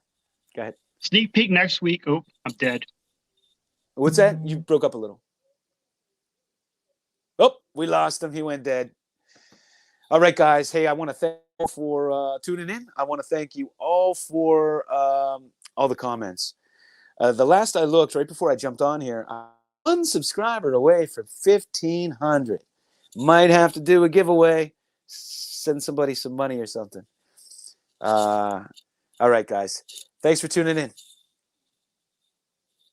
Go ahead. Sneak peek next week. Oh, I'm dead. What's that? You broke up a little. Oh, we lost him. He went dead. All right, guys. Hey, I want to thank you for tuning in. I want to thank you all for all the comments. The last I looked, right before I jumped on here, I'm one subscriber away from 1,500. Might have to do a giveaway. Send somebody some money or something. All right, guys. Thanks for tuning in.